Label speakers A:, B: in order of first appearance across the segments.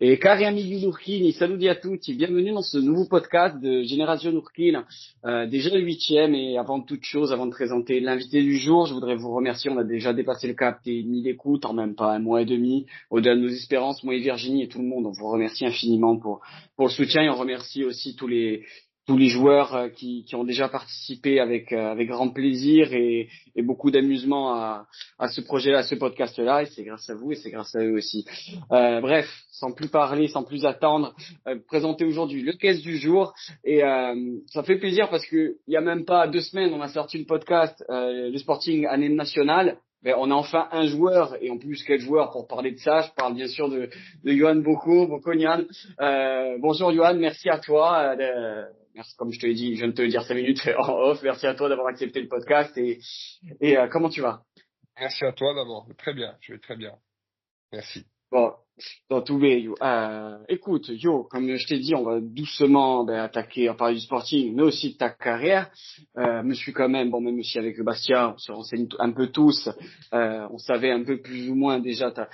A: Et cari amici Nourkil, saluti a tutti, bienvenue dans ce nouveau podcast de Génération Nourkil, déjà le huitième. Et avant toute chose, avant de présenter l'invité du jour, je voudrais vous remercier. On a déjà dépassé le cap des 1000 écoutes en même pas un mois et demi, au-delà de nos espérances. Moi et Virginie et tout le monde, on vous remercie infiniment pour le soutien, et on remercie aussi tous les joueurs qui ont déjà participé avec grand plaisir et beaucoup d'amusement à ce projet-là, à ce podcast-là. Et c'est grâce à vous et c'est grâce à eux aussi. Bref, sans plus parler, sans plus attendre, présenter aujourd'hui le caisse du jour. Et ça fait plaisir parce que il y a même pas 2 semaines, on a sorti le podcast, le Sporting année nationale. Ben, on a enfin un joueur, et en plus quel joueur pour parler de ça. Je parle bien sûr de Johan Boconian. Bonjour Johan, merci à toi. Merci, comme je te l'ai dit, je viens de te le dire 5 minutes en off. Merci à toi d'avoir accepté le podcast et comment tu vas?
B: Merci à toi d'abord. Très bien, je vais très bien. Merci.
A: Bon, dans tous les Yo. Écoute, Yo, comme je t'ai dit, on va doucement attaquer, à parler du sporting, mais aussi de ta carrière. Me suis quand même, bon, même si avec le Bastia, on se renseigne un peu tous, on savait un peu plus ou moins déjà ta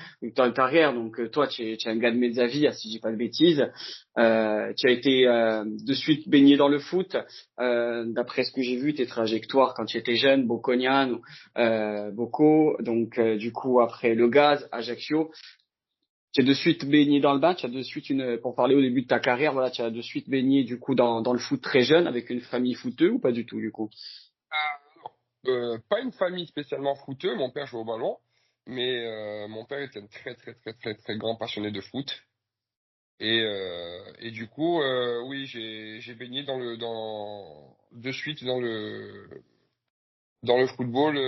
A: carrière. Donc toi, tu es un gars de Mezzavia, si je dis pas de bêtises. Tu as été de suite baigné dans le foot. D'après ce que j'ai vu, tes trajectoires quand tu étais jeune, Boconian, Boco, donc du coup après le Gaz, Ajaccio. Tu as de suite baigné dans le bain, tu as de suite pour parler au début de ta carrière, voilà, tu as de suite baigné du coup dans le foot très jeune avec une famille footeuse ou pas du tout du coup?
B: Pas une famille spécialement footeux. Mon père jouait au ballon, mais mon père était un très très très très très grand passionné de foot. Et du coup, oui, j'ai baigné de suite dans le football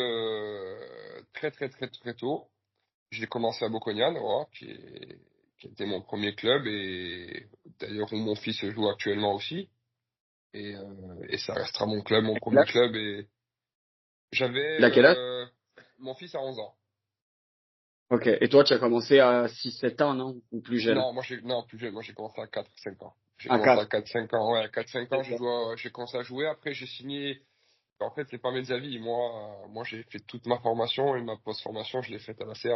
B: très très très très tôt. J'ai commencé à Bocognane, voilà, qui était mon premier club et d'ailleurs où mon fils joue actuellement aussi. Et ça restera mon club, mon
A: Là,
B: premier club. Et j'avais
A: il a quel âge?
B: mon fils a 11 ans.
A: Ok. Et toi, tu as commencé à 6, 7 ans, non? Ou plus jeune?
B: Non, non, plus jeune, moi j'ai commencé à 4, 5 ans. J'ai
A: À
B: commencé à
A: 4.
B: 4, 5 ans, ouais, à 4, 5 ans, j'ai commencé à jouer. Après, j'ai signé. En fait, c'est pas mes avis. Moi, j'ai fait toute ma formation et ma post-formation, je l'ai faite à la CA.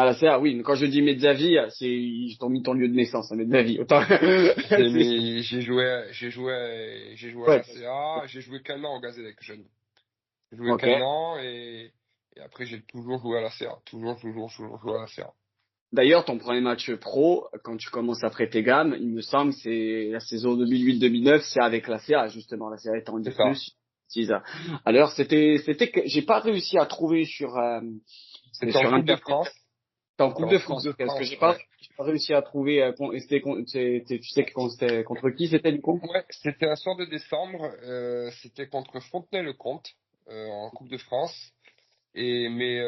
A: Ah là, c'est oui. Mais quand je dis Mezzavie, c'est ils t'ont mis ton lieu de naissance, hein, Mezzavie. Autant.
B: J'ai joué à
A: Ouais.
B: la CA. J'ai joué qu'un an au Gazélec jeune. J'ai joué
A: Ok.
B: qu'un an et après, j'ai toujours joué à la CA. Toujours joué à la CA.
A: D'ailleurs, ton premier match pro, quand tu commences après tes gammes, il me semble que c'est la saison 2008-2009, c'est avec la CA, justement. La CA est en
B: C'est
A: Ligue
B: ça.
A: Plus. Alors, c'était que j'ai pas réussi à trouver
B: C'était en
A: sur
B: Coupe de
A: Internet.
B: France.
A: C'était en
B: C'était
A: Coupe
B: en
A: de
B: Coupe
A: France.
B: de
A: Parce que
B: France, ouais.
A: j'ai pas réussi à trouver, tu sais c'était contre qui c'était, du coup?
B: Ouais, c'était un soir de décembre. C'était contre Fontenay-le-Comte en Coupe de France. Mais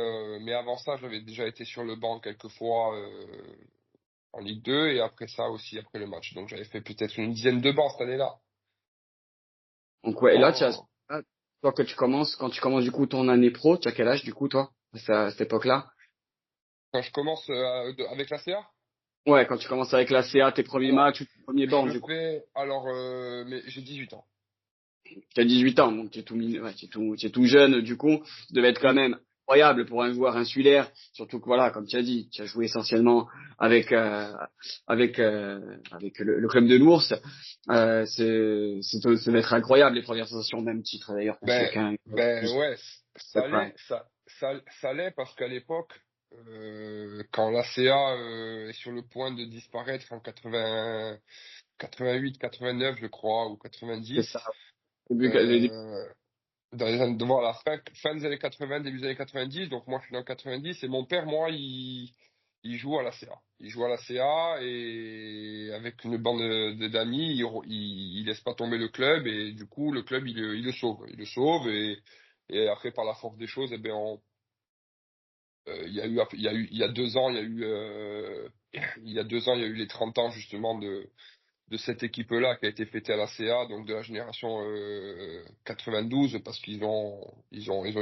B: avant ça, j'avais déjà été sur le banc quelques fois en Ligue 2 et après ça aussi après le match. Donc j'avais fait peut-être une dizaine de bancs cette année-là.
A: Donc, ouais, et là,
B: Oh.
A: toi, quand tu commences, du coup, ton année pro, tu as quel âge, du coup, toi, à cette époque-là?
B: Quand je commence avec la CA,
A: Ouais, quand tu commences avec la CA, tes premiers
B: alors
A: matchs ou tes premiers bancs,
B: je
A: du coup.
B: fais mais j'ai 18 ans.
A: Tu as 18 ans, donc tu es tout jeune, du coup, ça devait être quand
B: Oui,
A: même incroyable pour un joueur insulaire, surtout que voilà, comme tu as dit, tu as joué essentiellement avec avec le club de l'Ours. Ça devait être incroyable les premières sensations, même titre d'ailleurs pour
B: ben
A: chacun.
B: ben ouais,
A: C'est pas-
B: ça l'est parce qu'à l'époque quand la CA est sur le point de disparaître en 88, 89 je crois ou
A: c'est ça.
B: 90.
A: Début.
B: Dans les années, voilà, fin des années 80, début des années 90, donc moi je suis dans 90, et mon père, moi, il joue à la CA. Il joue à la CA, et avec une bande d'amis, il laisse pas tomber le club, et du coup, le club, il le sauve. Il le sauve, et après, par la force des choses, eh ben, il y a 2 ans, il y a 2 ans, il y a eu les 30 ans, justement, de cette équipe-là qui a été fêtée à la CA, donc de la génération 92, parce ils ont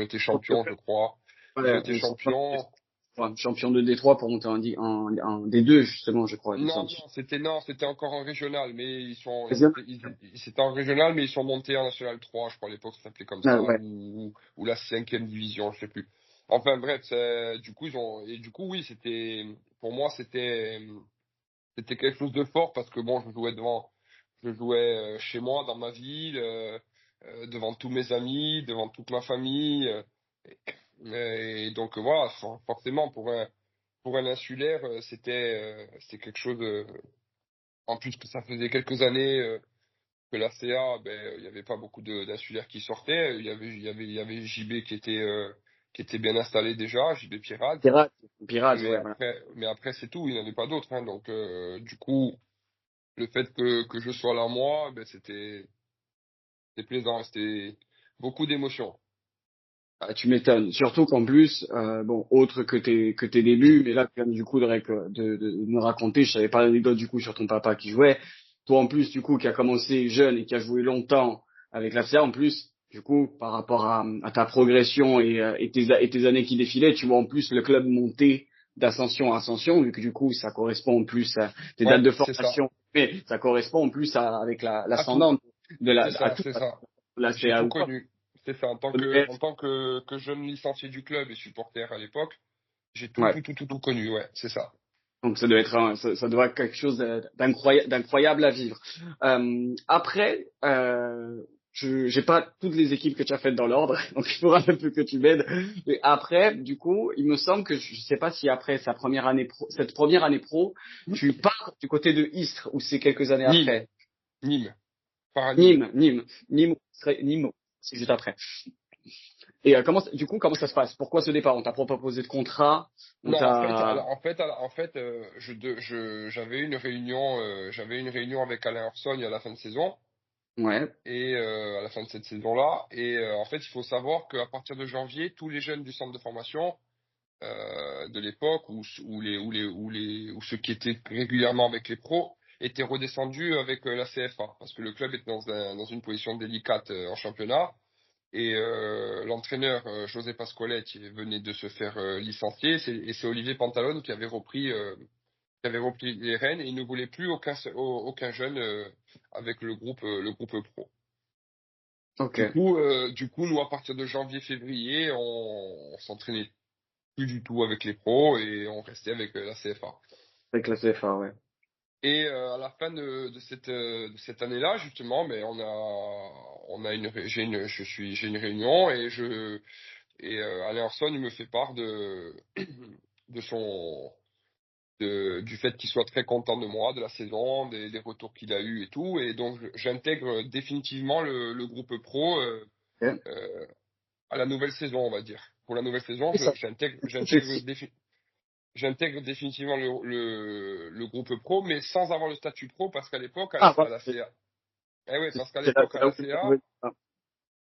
B: été champions, je crois. Ils ont
A: Ouais,
B: été champions.
A: champion de Détroit pour monter en D2, justement, je crois, il me semble.
B: Non, c'était encore en régional, mais
A: Deuxième?
B: c'était en régional, mais ils sont montés en National 3, je crois à l'époque ça s'appelait comme
A: Ah,
B: ça,
A: ouais.
B: ou la cinquième division, je sais plus. Enfin bref, du coup oui, pour moi c'était quelque chose de fort parce que bon, je jouais chez moi, dans ma ville, devant tous mes amis, devant toute ma famille. Et donc voilà, forcément pour un insulaire, c'était quelque chose. En plus que ça faisait quelques années que la CA, ben il y avait pas beaucoup d'insulaires qui sortaient. Il y avait JB qui était bien installé déjà, JB Pirate.
A: Pirates, Pirates, ouais, voilà.
B: Mais après c'est tout, il n'y en avait pas d'autres. Hein. Donc du coup, le fait que je sois là moi, ben c'était plaisant, c'était beaucoup d'émotions.
A: Ah, tu m'étonnes. Surtout qu'en plus, bon, autre que tes débuts, mais là, tu viens du coup de me raconter, je savais pas l'anecdote du coup sur ton papa qui jouait. Toi en plus, du coup, qui a commencé jeune et qui a joué longtemps avec la FCA, en plus, du coup, par rapport à ta progression et tes années qui défilaient, tu vois en plus le club monter d'ascension en ascension, vu que du coup, ça correspond en plus à tes dates
B: Ouais,
A: de
B: c'est ça.
A: formation, mais ça correspond en plus avec
B: À tout.
A: l'ascendante
B: C'est
A: à
B: ça,
A: tout,
B: c'est
A: à
B: ça.
A: la
B: J'ai
A: CA
B: tout
A: ou pas.
B: connu. C'est ça. En tant que jeune licencié du club et supporter à l'époque, j'ai
A: Ouais.
B: tout connu. Ouais, c'est ça.
A: Donc ça doit être ça doit être quelque chose d'incroyable à vivre. Après, je j'ai pas toutes les équipes que tu as faites dans l'ordre, donc il faudra un peu que tu m'aides. Mais après, du coup, il me semble que je sais pas si après cette première année pro, tu pars du côté de Istres ou c'est quelques années
B: Nîmes,
A: après.
B: Nîmes, par Nîmes.
A: Nîmes, c'est juste après. Et comment ça se passe? Pourquoi ce départ? On t'a pas proposé de contrat? On
B: Non,
A: t'a
B: j'avais une réunion avec Alain Orsogne à la fin de saison
A: ouais.
B: et à la fin de cette saison-là. Et en fait, il faut savoir qu'à partir de janvier, tous les jeunes du centre de formation de l'époque ou ceux qui étaient régulièrement avec les pros étaient redescendus avec la CFA parce que le club était dans une position délicate en championnat et l'entraîneur José Pasqualetti venait de se faire licencier et c'est Olivier Pantalone qui avait repris les rênes et il ne voulait plus aucun jeune avec le groupe pro.
A: Ok.
B: Du coup, nous, à partir de janvier-février, on s'entraînait plus du tout avec les pros et on restait avec la CFA.
A: Avec la CFA, ouais.
B: Et à la fin de cette année-là, justement, mais on a j'ai une réunion et Alain Orson, il me fait part de son, du fait qu'il soit très content de moi, de la saison, des retours qu'il a eu et tout. Et donc, j'intègre définitivement le groupe pro,
A: Ok.
B: euh, à la nouvelle saison, on va dire. Pour la nouvelle saison,
A: Et ça, c'est si.
B: j'intègre définitivement le groupe pro, mais sans avoir le statut pro, parce qu'à l'époque,
A: Ah,
B: à
A: voilà.
B: la CA, eh ouais,
A: C'est là où c'est arrivé. Ah,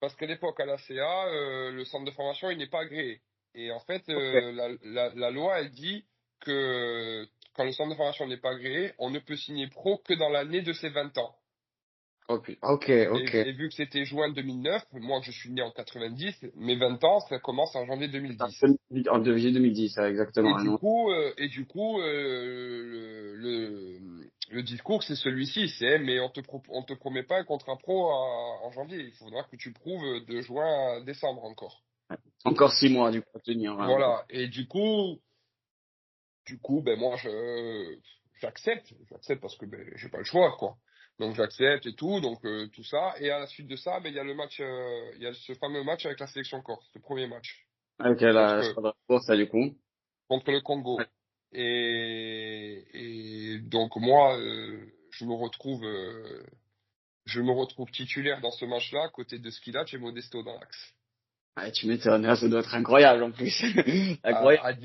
B: parce qu'à l'époque, à la CA, le centre de formation, il n'est pas agréé. Et en fait,
A: ok.
B: la loi, elle dit que quand le centre de formation n'est pas agréé, on ne peut signer pro que dans l'année de ses 20 ans.
A: Ok, ok.
B: Et vu que c'était juin 2009, moi, je suis né en 90, mes 20 ans, ça commence en janvier
A: C'est ça,
B: 2010.
A: 2010, en janvier 2010, ça, exactement. Ah, non.
B: Le discours, c'est celui-ci, c'est, mais on te promet pas un contrat pro en janvier. Il faudra que tu prouves de juin à décembre encore.
A: Encore 6 mois, du coup, à tenir. Hein,
B: Voilà. Et du coup, ben moi, j'accepte parce que ben j'ai pas le choix, quoi. Donc j'accepte et tout, donc tout ça. Et à la suite de ça, ben il y a le match, il y a ce fameux match avec la sélection corse, le premier match
A: avec la
B: contre
A: squadra course, ça, du coup.
B: contre le
A: Ouais.
B: Congo. Et donc moi, je me retrouve titulaire dans ce match-là, à côté de Skilac et Modesto dans l'axe.
A: Ouais, tu m'étonnes, là, ça doit être incroyable, en plus. Incroyable.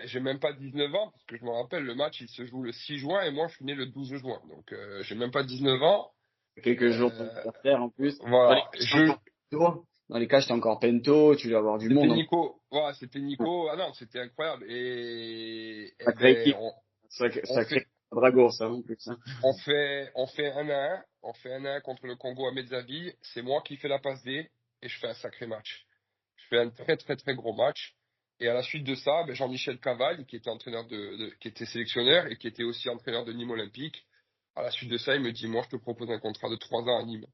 B: J'ai même pas 19 ans, parce que je me rappelle, le match, il se joue le 6 juin et moi, je suis né le 12 juin. Donc, j'ai même pas 19 ans.
A: Quelques jours pour
B: Euh,
A: le faire, en plus. Dans les
B: voilà.
A: cas, j'étais encore Pento. Dans les cas, j'étais encore Pento, tu dois avoir du
B: C'était
A: monde.
B: Nico. Voilà, c'était
A: Ouais.
B: Nico. Ah non, c'était incroyable. Et
A: Sacrée
B: ben,
A: équipe.
B: on
A: Sacré
B: fait,
A: Drago, ça, en plus. Hein.
B: on fait 1-1. On fait 1-1 contre le Congo à Mezzaville. C'est moi qui fais la passe D et je fais un sacré match. Je fais un très gros match. Et à la suite de ça, ben Jean-Michel Caval, qui était qui était sélectionneur et qui était aussi entraîneur de Nîmes Olympique, à la suite de ça, il me dit, moi, je te propose un contrat de 3 ans à Nîmes.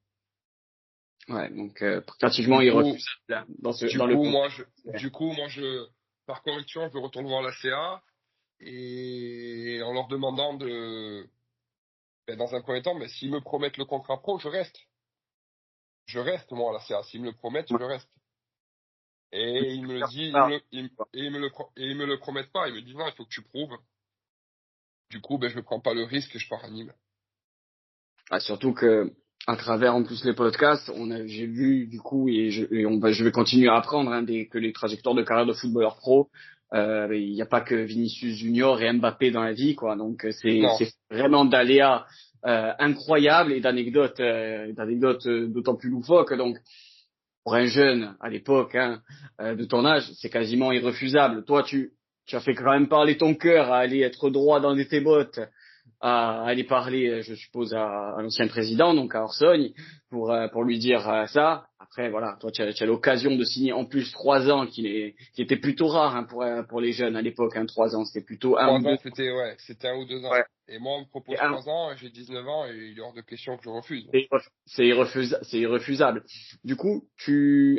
A: Ouais, donc, pratiquement,
B: Du
A: il
B: coup,
A: refuse, là, dans le contexte.
B: par correction, je retourne voir la CA. Et en leur demandant dans un premier temps, mais s'ils me promettent le contrat pro, je reste. Je reste, moi, à la CA. S'ils me le promettent,
A: Ouais.
B: je reste. Et il me le dit,
A: Ah,
B: ils me le promettent pas. Ils me disent non, il faut que tu prouves. Du coup, je prends pas le risque et je pars à Nîmes.
A: surtout que à travers en plus les podcasts, j'ai vu du coup je vais continuer à apprendre que les trajectoires de carrière de footballeur pro, il n'y a pas que Vinicius Junior et Mbappé dans la vie quoi. Donc
B: Non.
A: c'est vraiment d'aléas incroyables et d'anecdotes d'autant plus loufoques. Donc pour un jeune à l'époque de ton âge, c'est quasiment irrefusable. Toi, tu as fait quand même parler ton cœur à aller être droit dans tes bottes, à aller parler, je suppose, à l'ancien président, donc à Orsogne, pour lui dire ça. Après, voilà, toi, tu as l'occasion de signer en plus 3 ans, qui était plutôt rare pour les jeunes à l'époque. 3 ans, c'était plutôt un ou
B: 3
A: deux.
B: ans, c'était 1 ou 2 ans.
A: Ouais.
B: Et moi, on me
A: Et
B: propose 3 ans, j'ai 19 ans et il est hors de question que je refuse.
A: c'est irrefusable. Du coup,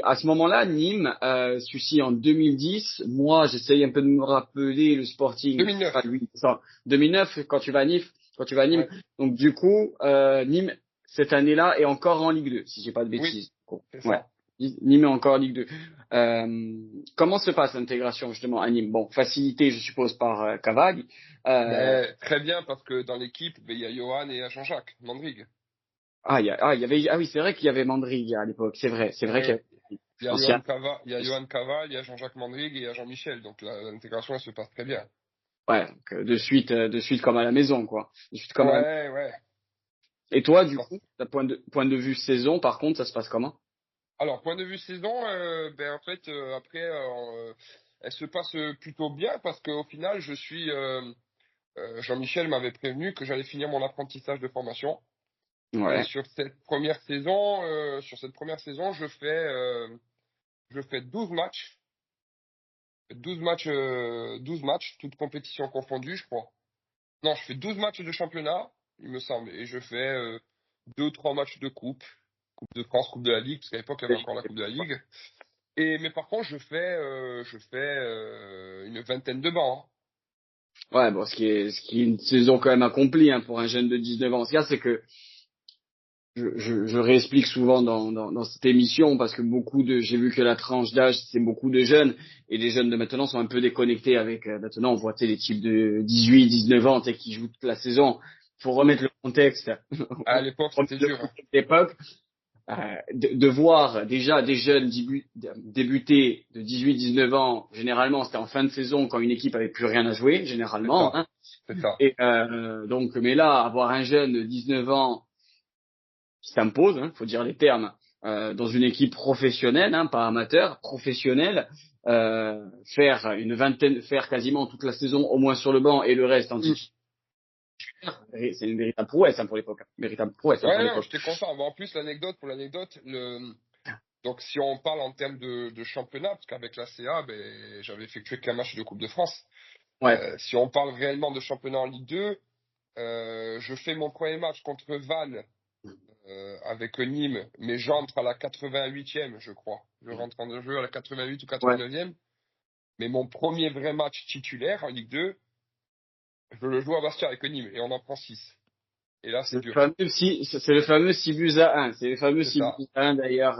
A: à ce moment-là, Nîmes, celui-ci en 2010. Moi, j'essaye un peu de me rappeler le Sporting.
B: 2009.
A: Ah oui, ça. 2009, quand tu vas à Nîmes.
B: Ouais.
A: Donc, du coup, Nîmes, cette année-là, est encore en Ligue 2, si j'ai pas de
B: Oui,
A: bêtises. Bon,
B: c'est
A: ouais.
B: ça.
A: Nîmes est encore en Ligue 2. Comment se passe l'intégration, justement, à Nîmes? Bon, facilité, je suppose, par Cavag. Euh,
B: Très bien, parce que dans l'équipe, il y a Johan et il y a Jean-Jacques Mandrig.
A: oui, c'est vrai qu'il y avait Mandry à l'époque. C'est vrai
B: Eh
A: qu'il y
B: oui.
A: avait
B: Il y a
A: l'ancien.
B: Johan Cava, il y a Johan Cava, il y a Jean-Jacques Mandrig et il y a Jean-Michel. Donc l'intégration, elle se passe très bien.
A: Ouais, donc, de suite comme à la maison, quoi. De suite comme à la...
B: Ouais, ouais.
A: Et toi,
B: Ça se
A: du
B: passe.
A: coup, d'un point de vue saison, par contre, ça se passe comment?
B: Alors, point de vue saison, en fait, après, elle se passe plutôt bien parce qu'au final, Jean-Michel m'avait prévenu que j'allais finir mon apprentissage de formation. Et
A: Ouais.
B: sur cette première saison, je fais 12 matchs. 12 matchs, toutes compétitions confondues, je crois. Non, je fais 12 matchs de championnat, il me semble. Et je fais 2 ou 3 matchs de coupe. Coupe de France, Coupe de la Ligue, parce qu'à l'époque, il y avait encore la Coupe de la Ligue. Mais par contre, je fais une vingtaine de bancs, hein.
A: Ouais, bon, ce qui est une saison quand même accomplie pour un jeune de 19 ans. Ce qu'il y a, c'est que je réexplique souvent dans cette émission parce que j'ai vu que la tranche d'âge, c'est beaucoup de jeunes et les jeunes de maintenant sont un peu déconnectés avec, maintenant on voit les types de 18, 19 ans qui jouent toute la saison. Faut remettre le contexte,
B: À l'époque,
A: remettre
B: c'était
A: le
B: dur, hein.
A: contexte d'époque, de voir déjà des jeunes débuter de 18, 19 ans, généralement c'était en fin de saison quand une équipe avait plus rien à jouer,
B: C'est
A: généralement,
B: ça. C'est ça.
A: Et donc, mais là, avoir un jeune de 19 ans qui s'impose, faut dire les termes, dans une équipe professionnelle, pas amateur, professionnelle, faire quasiment toute la saison au moins sur le banc et le reste en
B: Mm.
A: titulaire, c'est une véritable prouesse pour l'époque. Véritable prouesse pour
B: Ouais, non,
A: l'époque.
B: j'étais content. Bon, en plus, pour l'anecdote, donc si on parle en termes de championnat, parce qu'avec la CA, j'avais effectué qu'un match de Coupe de France.
A: Ouais,
B: Si on parle réellement de championnat en Ligue 2, je fais mon premier match contre Vannes avec Nîmes, mais j'entre à la 88e, je crois. Je rentre en jeu à la 88 ou
A: ouais.
B: 89e. Mais mon premier vrai match titulaire en Ligue 2, je le joue à Bastia avec Nîmes et on en prend 6. Et là, c'est dur.
A: C'est le fameux 6 buts à 1. C'est le fameux
B: C'est
A: 6
B: ça.
A: buts à 1 d'ailleurs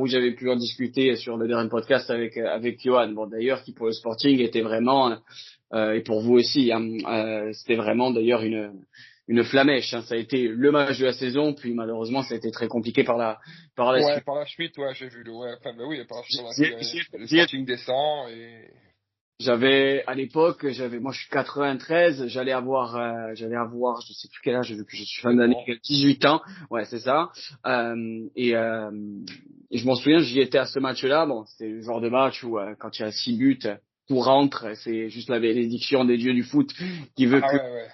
A: où j'avais pu en discuter sur le dernier podcast avec Johan. Bon d'ailleurs qui pour le Sporting était vraiment et pour vous aussi c'était vraiment d'ailleurs une flamèche. Ça a été le match de la saison puis malheureusement ça a été très compliqué par la
B: Ouais,
A: suite.
B: par la suite, ouais, j'ai vu ouais, enfin, oui, par la suite,
A: J'y- j'y-
B: le
A: j'y-
B: Sporting descend et
A: À l'époque, moi je suis 93, j'allais avoir, je sais plus quel âge, vu que je suis fin d'année,
B: bon.
A: 18 ans, ouais c'est ça. Et je m'en souviens, j'y étais à ce match-là. Bon, c'est le genre de match où quand il y a 6 buts, tout rentre. C'est juste la bénédiction des dieux du foot qui veut
B: Ah
A: que.
B: ouais, ouais.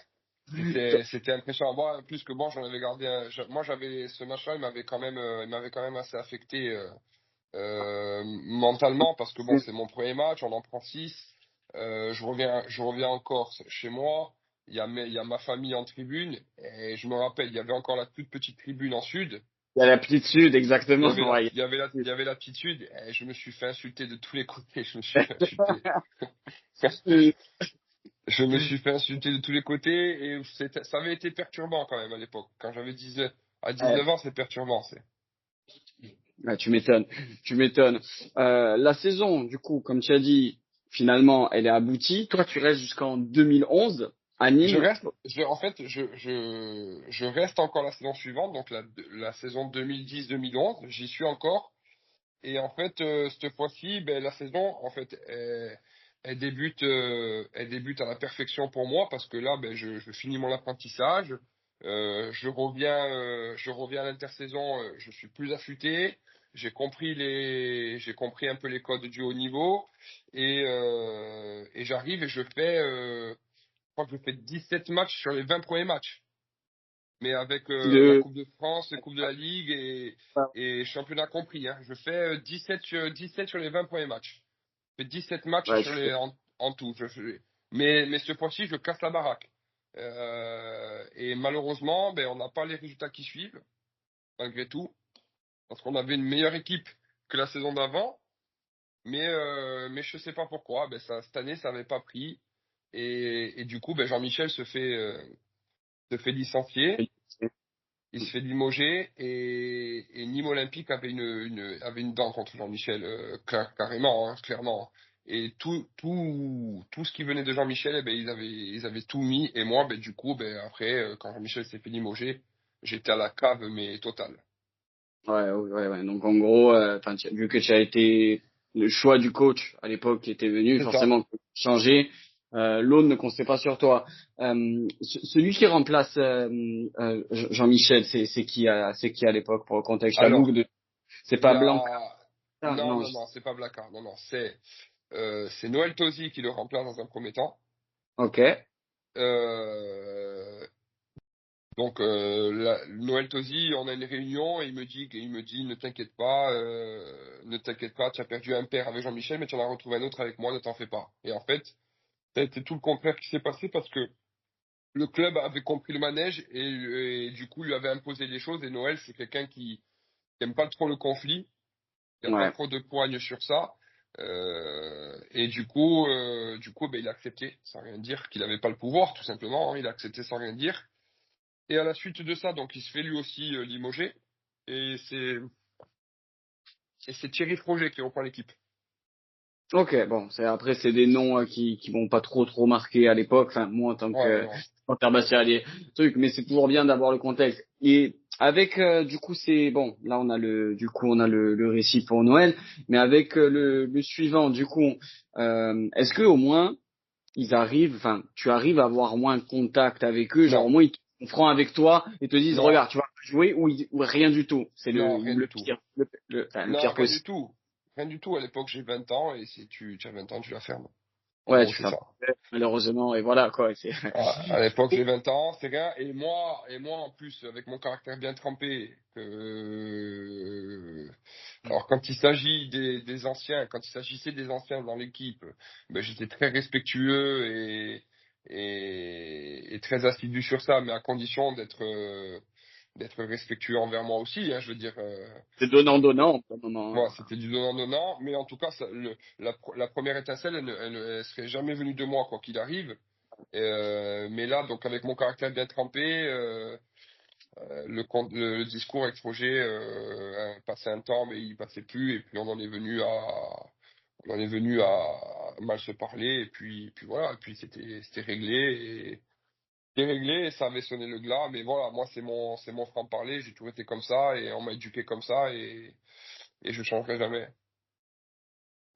B: C'était impressionnant. Moi, plus que bon, j'en avais gardé moi, j'avais ce match-là, il m'avait quand même assez affecté mentalement parce que bon, c'est mon premier match, on en prend 6. Je reviens encore chez moi. Il y a ma famille en tribune et je me rappelle, il y avait encore la toute petite tribune en sud.
A: Il y a la petite sud, exactement. Ouais.
B: Il y avait la petite sud et je me suis fait insulter de tous les côtés. Je me suis fait insulter. Je me suis fait insulter de tous les côtés et ça avait été perturbant quand même à l'époque. Quand j'avais 19, à
A: Ouais.
B: 19 ans, c'est perturbant.
A: Ah, tu m'étonnes, tu m'étonnes. La saison, du coup, comme tu as dit, finalement, elle est aboutie. Toi, tu restes jusqu'en 2011 à
B: Je
A: Nîmes.
B: reste, en fait, je reste encore la saison suivante, donc la saison 2010-2011, j'y suis encore. Et en fait, cette fois-ci, ben, la saison, en fait, elle débute à la perfection pour moi parce que là, ben, je finis mon apprentissage, je reviens à l'intersaison, je suis plus affûté, j'ai compris un peu les codes du haut niveau et j'arrive et je crois que je fais 17 matchs sur les 20 premiers matchs. Mais avec la
A: De...
B: Coupe de France, la Coupe de la Ligue et championnat compris. Hein. Je fais 17 sur les 20 premiers matchs. Je fais 17 matchs
A: Ouais,
B: sur en tout. Mais ce fois-ci, je casse la baraque. Et malheureusement, ben, on n'a pas les résultats qui suivent, malgré tout. Parce qu'on avait une meilleure équipe que la saison d'avant. Mais je sais pas pourquoi. Ben, cette année, ça n'avait pas pris. Et du coup, ben, Jean-Michel se fait licencier. Il se fait limoger et Nîmes Olympique avait avait une dent contre Jean-Michel, carrément, hein, clairement. Et tout ce qui venait de Jean-Michel, eh ben, ils avaient tout mis. Et moi, ben, du coup, ben, après, quand Jean-Michel s'est fait limoger, j'étais à la cave, mais totale.
A: Ouais, ouais, ouais, ouais. Donc en gros, enfin, vu que tu as été le choix du coach à l'époque qui était venu,
B: C'est ça.
A: forcément changer. L'autre ne comptait pas sur toi. Celui qui remplace Jean-Michel, c'est qui à l'époque pour le contexte? Je t'avoue
B: Alors,
A: que c'est
B: il y
A: pas Blanc.
B: a...
A: Ah,
B: Non,
A: non,
B: non, non, c'est pas Blacard. Non, non, c'est Noël Tosi qui le remplace dans un premier temps.
A: ok.
B: Euh, Donc Noël Tosi, on a une réunion et il me dit ne t'inquiète pas, tu as perdu un père avec Jean-Michel, mais tu en as retrouvé un autre avec moi, ne t'en fais pas. Et en fait, ça a été tout le contraire qui s'est passé parce que le club avait compris le manège et du coup lui avait imposé les choses. Et Noël, c'est quelqu'un qui aime pas trop le conflit, qui a pas
A: Ouais.
B: trop de poigne sur ça. Et du coup, ben, il a accepté sans rien dire qu'il n'avait pas le pouvoir, tout simplement. Hein, il a accepté sans rien dire. Et à la suite de ça, donc il se fait lui aussi limoger. Et c'est Thierry Froger qui reprend l'équipe.
A: Ok, bon, c'est des noms qui vont pas trop marquer à l'époque. Enfin, moi en tant
B: Ouais,
A: que
B: non.
A: Bastien des trucs, mais c'est toujours bien d'avoir le contexte. Et avec du coup c'est bon, là on a le récit pour Noël, mais avec le suivant, du coup, est-ce que au moins ils arrivent, enfin tu arrives à avoir moins de contact avec eux, genre
B: Non,
A: au moins ils sont francs avec toi et te disent
B: non,
A: regarde tu vas jouer ou rien du tout. C'est
B: non, rien
A: le
B: du tout.
A: pire, enfin, le
B: Non,
A: pire
B: rien du
A: possible.
B: tout. Rien du tout. À l'époque, j'ai 20 ans et si tu as 20 ans, tu la fermes. En
A: Ouais,
B: gros,
A: tu
B: c'est
A: fais un
B: ça.
A: procès, malheureusement, et voilà, quoi. C'est...
B: À l'époque, j'ai 20 ans, c'est rien. Et moi, en plus, avec mon caractère bien trempé, alors quand il s'agit des anciens, quand il s'agissait des anciens dans l'équipe, ben, j'étais très respectueux et très assidu sur ça, mais à condition d'être respectueux envers moi aussi, hein, je veux dire.
A: C'est donnant-donnant, pour le moment.
B: Voilà, c'était du donnant-donnant, mais en tout cas, la première étincelle, elle serait jamais venue de moi, quoi qu'il arrive. Mais là, donc avec mon caractère bien trempé, le discours avec Froger a passé un temps, mais il passait plus, et puis on en est venu à mal se parler, et puis voilà, et puis c'était réglé, et ça avait sonné le glas, mais voilà, moi c'est mon franc-parler, j'ai toujours été comme ça, et on m'a éduqué comme ça, et je changerai jamais.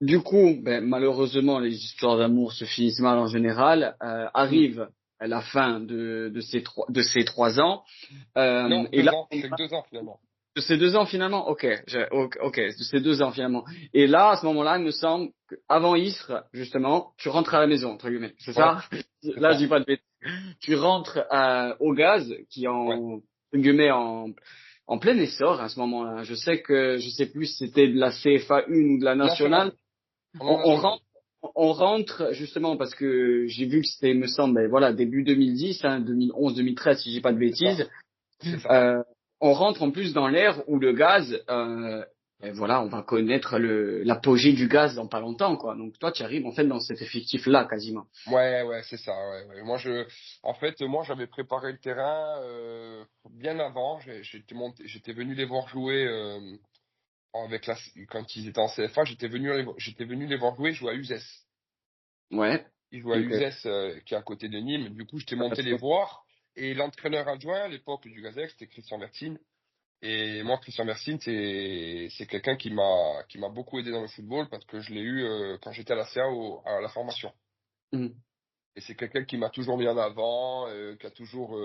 A: Du coup, ben, malheureusement, les histoires d'amour se finissent mal en général.
B: Mm.
A: Arrive à la fin de ces 3 ans.
B: Non,
A: Et là,
B: je fais que 2 ans finalement.
A: de ces 2 ans finalement, ok, ok, de ces 2 ans finalement. Et là, à ce moment-là, il me semble qu'avant Istres, justement, tu rentres à la maison, entre guillemets. C'est
B: Ouais,
A: ça?
B: c'est
A: Là, je
B: ça.
A: dis pas de bêtises. Tu rentres au gaz, qui est
B: Ouais.
A: entre guillemets en plein essor à ce moment-là. Je sais plus si c'était de la CFA 1 ou de la nationale.
B: National. On est
A: On, on
B: national.
A: rentre, on rentre justement parce que j'ai vu que c'était, il me semble, ben, voilà, début 2010, hein, 2011, 2013, si j'ai pas de
B: C'est ça.
A: bêtises.
B: C'est ça.
A: Euh, on rentre en plus dans l'ère où le gaz et voilà, on va connaître l'apogée du gaz dans pas longtemps, quoi. Donc toi, tu arrives en fait dans cet effectif-là quasiment.
B: Ouais, c'est ça. Ouais. En fait, moi, j'avais préparé le terrain bien avant. J'étais venu les voir jouer avec quand ils étaient en CFA. J'étais venu les voir jouer à Uzès.
A: Ouais.
B: Ils jouaient à
A: Donc,
B: Uzès, qui est à côté de Nîmes. Du coup, j'étais monté les voir. Et l'entraîneur adjoint à l'époque du Gazette, c'était Christian Vertine. Et moi, Christian Vertine, c'est quelqu'un qui m'a beaucoup aidé dans le football parce que je l'ai eu quand j'étais à la CA à la formation.
A: mhm.
B: Et c'est quelqu'un qui m'a toujours mis en avant, qui a toujours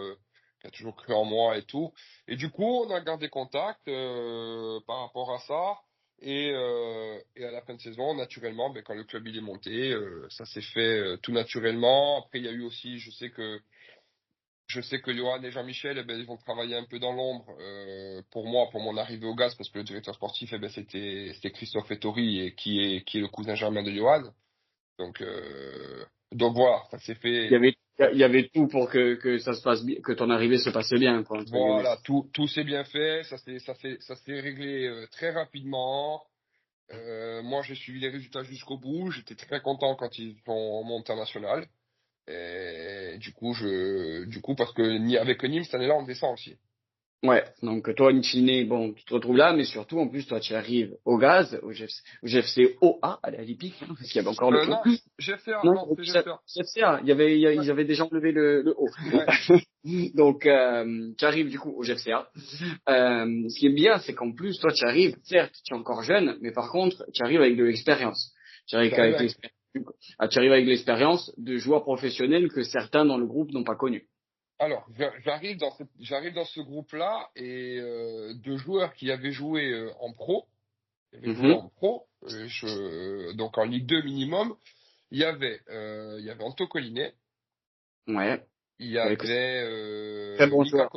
B: cru en moi et tout. Et du coup, on a gardé contact par rapport à ça. Et à la fin de saison, naturellement, ben, quand le club il est monté, ça s'est fait tout naturellement. Après, il y a eu aussi, je sais que Johan et Jean-Michel, eh ben, ils vont travailler un peu dans l'ombre pour moi, pour mon arrivée au Gaz, parce que le directeur sportif, eh ben, c'était Christophe Ettori, et qui est le cousin germain de Johan. Donc, euh, donc voilà, ça s'est
A: Il y
B: fait.
A: avait, il y avait tout pour que ça se passe bien, que ton arrivée se passe bien, quoi, entre guillemets.
B: Voilà, tout s'est bien fait, ça s'est réglé très rapidement. Moi, j'ai suivi les résultats jusqu'au bout. J'étais très content quand ils sont montés en national. Et du coup, parce que avec Nîmes cette année-là, on descend aussi.
A: Ouais, donc toi, in fine, bon, tu te retrouves là, mais surtout, en plus, toi, tu arrives au gaz, au GFC OA, à l'Olympique, hein, parce qu'il y avait encore le O.
B: Non, GFCA,
A: Non,
B: non, c'est GFCA.
A: GFCA,
B: Ouais,
A: ils avaient déjà enlevé le O.
B: ouais,
A: Donc, tu arrives du coup au GFCA. Ce qui est bien, c'est qu'en plus, toi, tu arrives, certes, tu es encore jeune, mais par contre, tu arrives avec de l'expérience. Tu arrives
B: j'arrive
A: avec
B: avec.
A: l'expérience, tu arrives avec l'expérience de joueurs professionnels que certains dans le groupe n'ont pas connu.
B: Alors, j'arrive dans ce groupe-là et deux joueurs qui avaient joué en pro, qui avaient joué
A: Mhm.
B: en pro, donc en Ligue 2 minimum. Il y avait Anto Collinet,
A: Ouais.
B: il y
A: Avec
B: avait
A: très bon joueur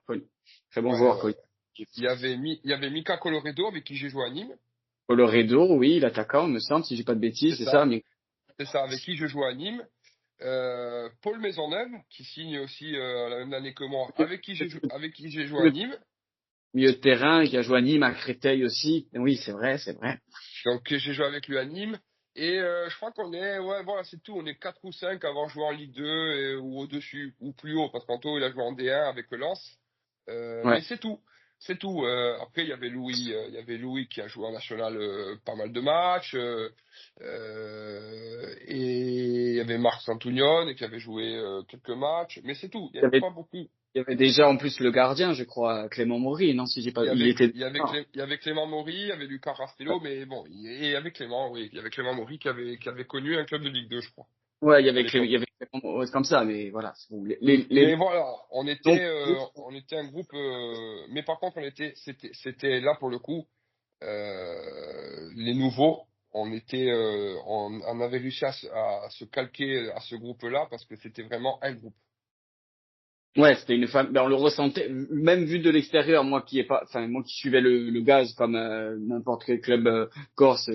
A: connu. Très bon
B: ouais,
A: joueur
B: ouais.
A: connu.
B: Il y avait Mika Coloredo avec qui j'ai joué à Nîmes,
A: Coloredo, oui, l'attaquant, me semble, si j'ai pas de
B: c'est
A: bêtises, c'est ça,
B: ça,
A: mais
B: c'est ça, avec qui je joue à Nîmes. Paul Maisonneuve, qui signe aussi la même année que moi, avec qui j'ai joué à Nîmes.
A: milieu de terrain, qui a joué à Nîmes, à Créteil aussi. Oui, c'est vrai, c'est vrai.
B: Donc j'ai joué avec lui à Nîmes. Et je crois qu'on est, ouais, voilà, c'est tout. On est 4 ou 5 à avoir joué en Ligue 2 ou au-dessus, ou plus haut, parce qu'Anto, il a joué en D1 avec le Lens. Mais
A: Ouais.
B: c'est tout. C'est tout. Après, il y avait Louis qui a joué en national pas mal de matchs. Et il y avait Marc Santunion qui avait joué quelques matchs. Mais c'est tout. Il n'y
A: Il y
B: avait
A: avait,
B: pas beaucoup.
A: il y avait déjà en plus le gardien, je crois, Clément Maury, non, si j'ai pas, il était, ah.
B: Il y avait Clément Maury, il y avait Lucas Rastello, mais bon, et il y avait Clément, oui, il y avait Clément Maury qui avait connu un club de Ligue 2, je crois,
A: Ouais,
B: à
A: Il
B: l'époque.
A: y avait ouais, c'est comme ça, mais voilà.
B: Mais voilà,
A: Donc,
B: on était un groupe, mais par contre, c'était là pour le coup, les nouveaux, on avait réussi à se calquer à ce groupe-là parce que c'était vraiment un groupe.
A: ouais, c'était une femme. Ben, on le ressentait, même vu de l'extérieur. Moi qui est pas, enfin moi qui suivais le gaz comme n'importe quel club corse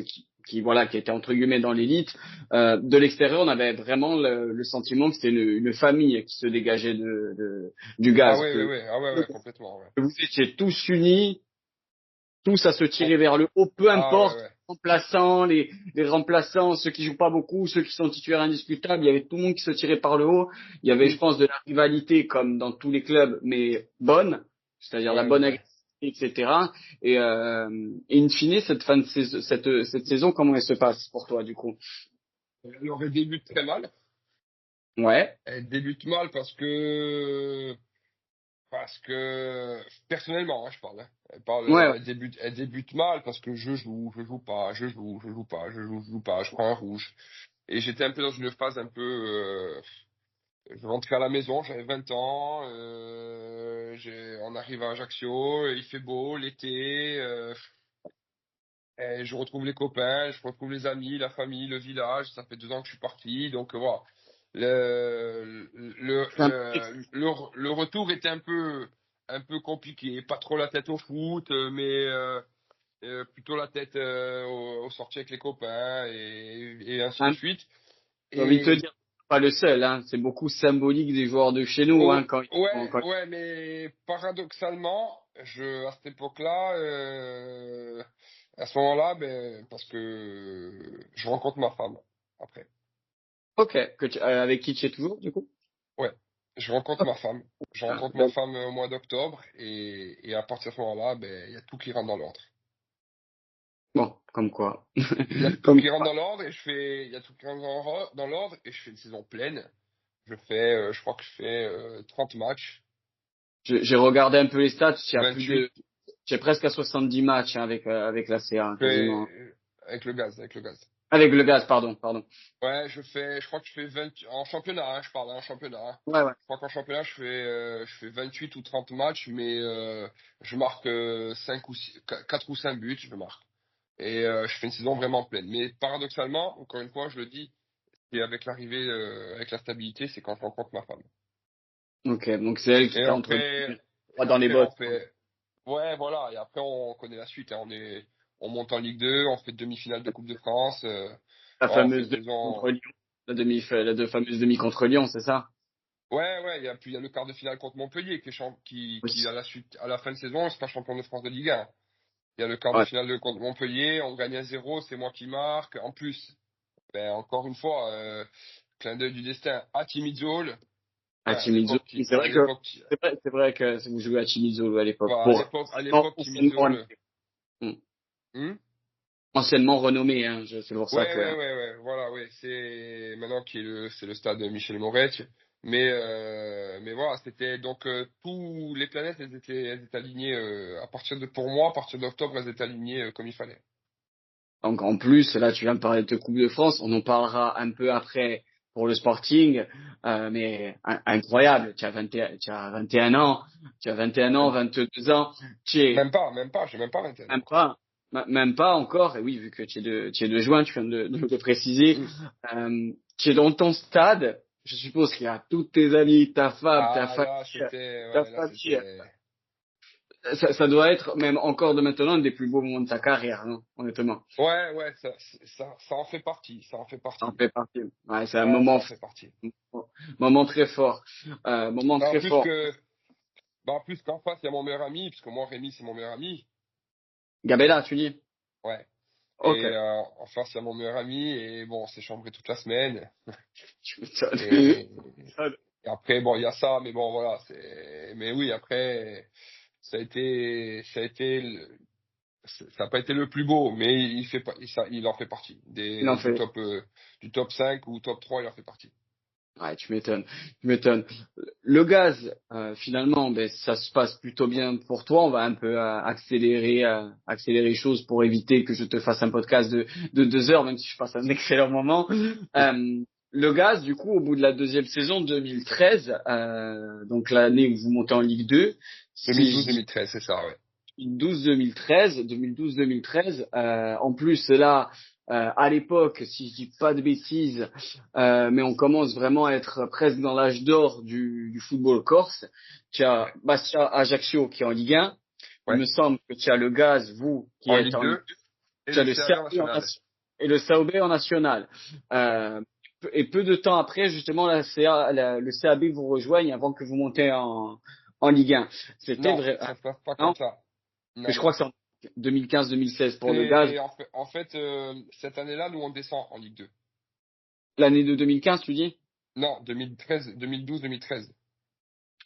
A: voilà, qui était entre guillemets dans l'élite. De l'extérieur, on avait vraiment le sentiment que c'était une famille qui se dégageait du
B: Ah
A: gaz.
B: oui, oui, oui, ah ouais, ouais, complètement, ouais.
A: Que vous étiez tous unis, tous à se tirer vers le haut, peu
B: Ah ouais,
A: importe.
B: ouais.
A: Remplaçants, les remplaçants, ceux qui jouent pas beaucoup, ceux qui sont titulaires indiscutables, il y avait tout le monde qui se tirait par le haut. Il y avait, je
B: Mm.
A: pense, de la rivalité comme dans tous les clubs, mais bonne, c'est-à-dire la
B: Ouais,
A: bonne
B: ouais.
A: agressivité, etc. Et in fine, cette fin de saison, cette saison, comment elle se passe pour toi, du coup?
B: Alors, elle débute très mal.
A: Ouais,
B: Elle débute mal parce que personnellement, hein, je parle. Hein.
A: ouais, ouais.
B: Elle débute mal parce que je joue pas, je joue pas, je prends un rouge. Et j'étais un peu dans une phase un peu, je rentrais à la maison, j'avais 20 ans, on arrive à Ajaccio, il fait beau, l'été, et je retrouve les copains, je retrouve les amis, la famille, le village. Ça fait 2 ans que je suis parti, donc voilà.
A: C'est un peu
B: Le retour était un peu compliqué. Pas trop la tête au foot, mais plutôt la tête aux sorties avec les copains et ainsi de
A: un-
B: suite.
A: j'ai envie de te
B: Et
A: dire, pas le seul, hein. C'est beaucoup symbolique des joueurs de chez nous, hein,
B: oh,
A: quand
B: ouais, mais paradoxalement, à cette époque-là, À ce moment-là, ben, parce que je rencontre ma femme après.
A: Ok, avec qui tu es toujours, du coup?
B: Ouais, je rencontre
A: Ok.
B: ma femme. Je
A: Ah,
B: rencontre ma femme au mois d'octobre et à partir de ce moment-là, ben, il y a tout qui rentre dans l'ordre.
A: bon, comme quoi.
B: Il y a tout
A: Comme
B: qui rentre
A: quoi.
B: dans l'ordre et il y a tout qui rentre dans l'ordre et je fais une saison pleine. Je crois que je fais 30 matchs,
A: J'ai regardé un peu les stats,
B: huit
A: tu es presque à 70 matchs hein, avec la CA, hein,
B: je fais,
A: quasiment.
B: avec le gaz.
A: Avec le gaz, pardon.
B: Ouais, je crois que je fais 20, en championnat, hein, je parle, en championnat, hein.
A: Ouais, ouais.
B: Je crois qu'en championnat, je fais 28 ou 30 matchs, mais je marque 5 ou 6, 4 ou 5 buts, je marque. Et je fais une saison vraiment pleine. Mais paradoxalement, encore une fois, je le dis, et avec l'arrivée, avec la stabilité, c'est quand je rencontre ma femme.
A: Ok, donc c'est elle qui
B: Et
A: t'a introduit
B: après,
A: droit
B: et
A: dans les
B: après
A: bottes.
B: on fait, ouais, voilà. Et après, on connaît la suite, hein. On monte en Ligue 2, on fait demi-finale de Coupe de France.
A: La
B: On fait une
A: fameuse demi
B: saison.
A: contre Lyon. La deux fameuses demi contre Lyon, c'est ça?
B: Ouais, ouais. Puis il y a le quart de finale contre Montpellier
A: Oui.
B: qui à la suite, à la fin de saison, c'est pas champion de France de Ligue 1. Il y a le quart de
A: Ouais.
B: finale contre Montpellier, on gagne 1-0, c'est moi qui marque. En plus, ben, encore une fois, clin d'œil du destin à Timizol.
A: À
B: À
A: Chimizo.
B: l'époque,
A: C'est vrai que, c'est vrai que vous jouez à Chimizo à l'époque.
B: voilà,
A: Pour,
B: à l'époque,
A: anciennement,
B: Timizol.
A: hmm.
B: Hmm.
A: Anciennement renommé, hein. C'est pour ça
B: Ouais,
A: que,
B: ouais, ouais, ouais, voilà, ouais, c'est maintenant c'est le stade Michel Moretti. Mais voilà, c'était donc tous les planètes, elles étaient alignées pour moi, à partir d'octobre, elles étaient alignées comme il fallait.
A: donc en plus, là, tu viens de parler de Coupe de France. On en parlera un peu après pour le Sporting. Mais incroyable. Tu as 21 ans. Tu as 21 ans,
B: Même,
A: 22 ans. Tu es,
B: j'ai même pas 21 ans
A: même
B: encore.
A: pas, même pas encore, et oui, vu que tu es de juin, tu viens de le préciser,
B: Hmm.
A: tu es dans ton stade, je suppose qu'il y a tous tes amis, ta femme,
B: Ah là,
A: ta
B: là,
A: famille.
B: c'était.
A: Ça doit être, même encore de maintenant, un des plus beaux moments de ta carrière, non, honnêtement.
B: Ouais, ouais, ça en fait partie, ça en fait
A: Ça en
B: partie.
A: fait partie. Ouais, c'est un
B: Ouais, ça en fait partie.
A: moment très fort. Moment
B: En
A: très
B: plus
A: fort.
B: que, bah, en plus qu'en face, il y a mon meilleur ami, parce que moi, Rémi, c'est mon meilleur ami.
A: Gabella, tu dis?
B: Ouais.
A: Ok.
B: Et en face, il y a mon meilleur ami, et bon, on s'est chambré toute la semaine.
A: Tu m'étonnes.
B: Et, et après, bon, il y a ça, mais bon, voilà, mais oui, après, ça a été, ça n'a pas été le plus beau, mais il fait pas, il en fait partie.
A: Il en fait.
B: Du top 5 ou top 3 il en fait partie.
A: Ouais, tu m'étonnes, tu m'étonnes. Le gaz, finalement, ben, ça se passe plutôt bien pour toi. On va un peu accélérer les choses pour éviter que je te fasse un podcast de 2 heures, même si je passe un excellent moment. Le gaz, du coup, au bout de la deuxième saison 2013, donc l'année où vous montez en Ligue 2, si je dis
B: 2012-2013, c'est ça, ouais.
A: 2012-2013, en plus là, à l'époque, si je dis pas de bêtises, mais on commence vraiment à être presque dans l'âge d'or du football corse. Tu as
B: Ouais.
A: Bastia Ajaccio qui est en Ligue 1. Il
B: Ouais.
A: me semble que tu as le Gaz, vous, qui
B: En
A: êtes
B: Ligue
A: en Ligue
B: 2
A: 2.
B: et
A: Tu as
B: le
A: le
B: CAB
A: CAB en
B: national.
A: nation et le SAOB en national. Euh, et peu de temps après, justement, le CAB vous rejoigne avant que vous montez en Ligue 1. C'était
B: Non,
A: vrai.
B: ça se passe pas
A: Non,
B: comme ça.
A: que
B: Non,
A: je crois
B: non.
A: que c'est en 2015-2016 pour le Gaz.
B: C'est en fait cette année-là, nous on descend en Ligue 2.
A: L'année de 2015, tu dis?
B: Non, 2013, 2012-2013.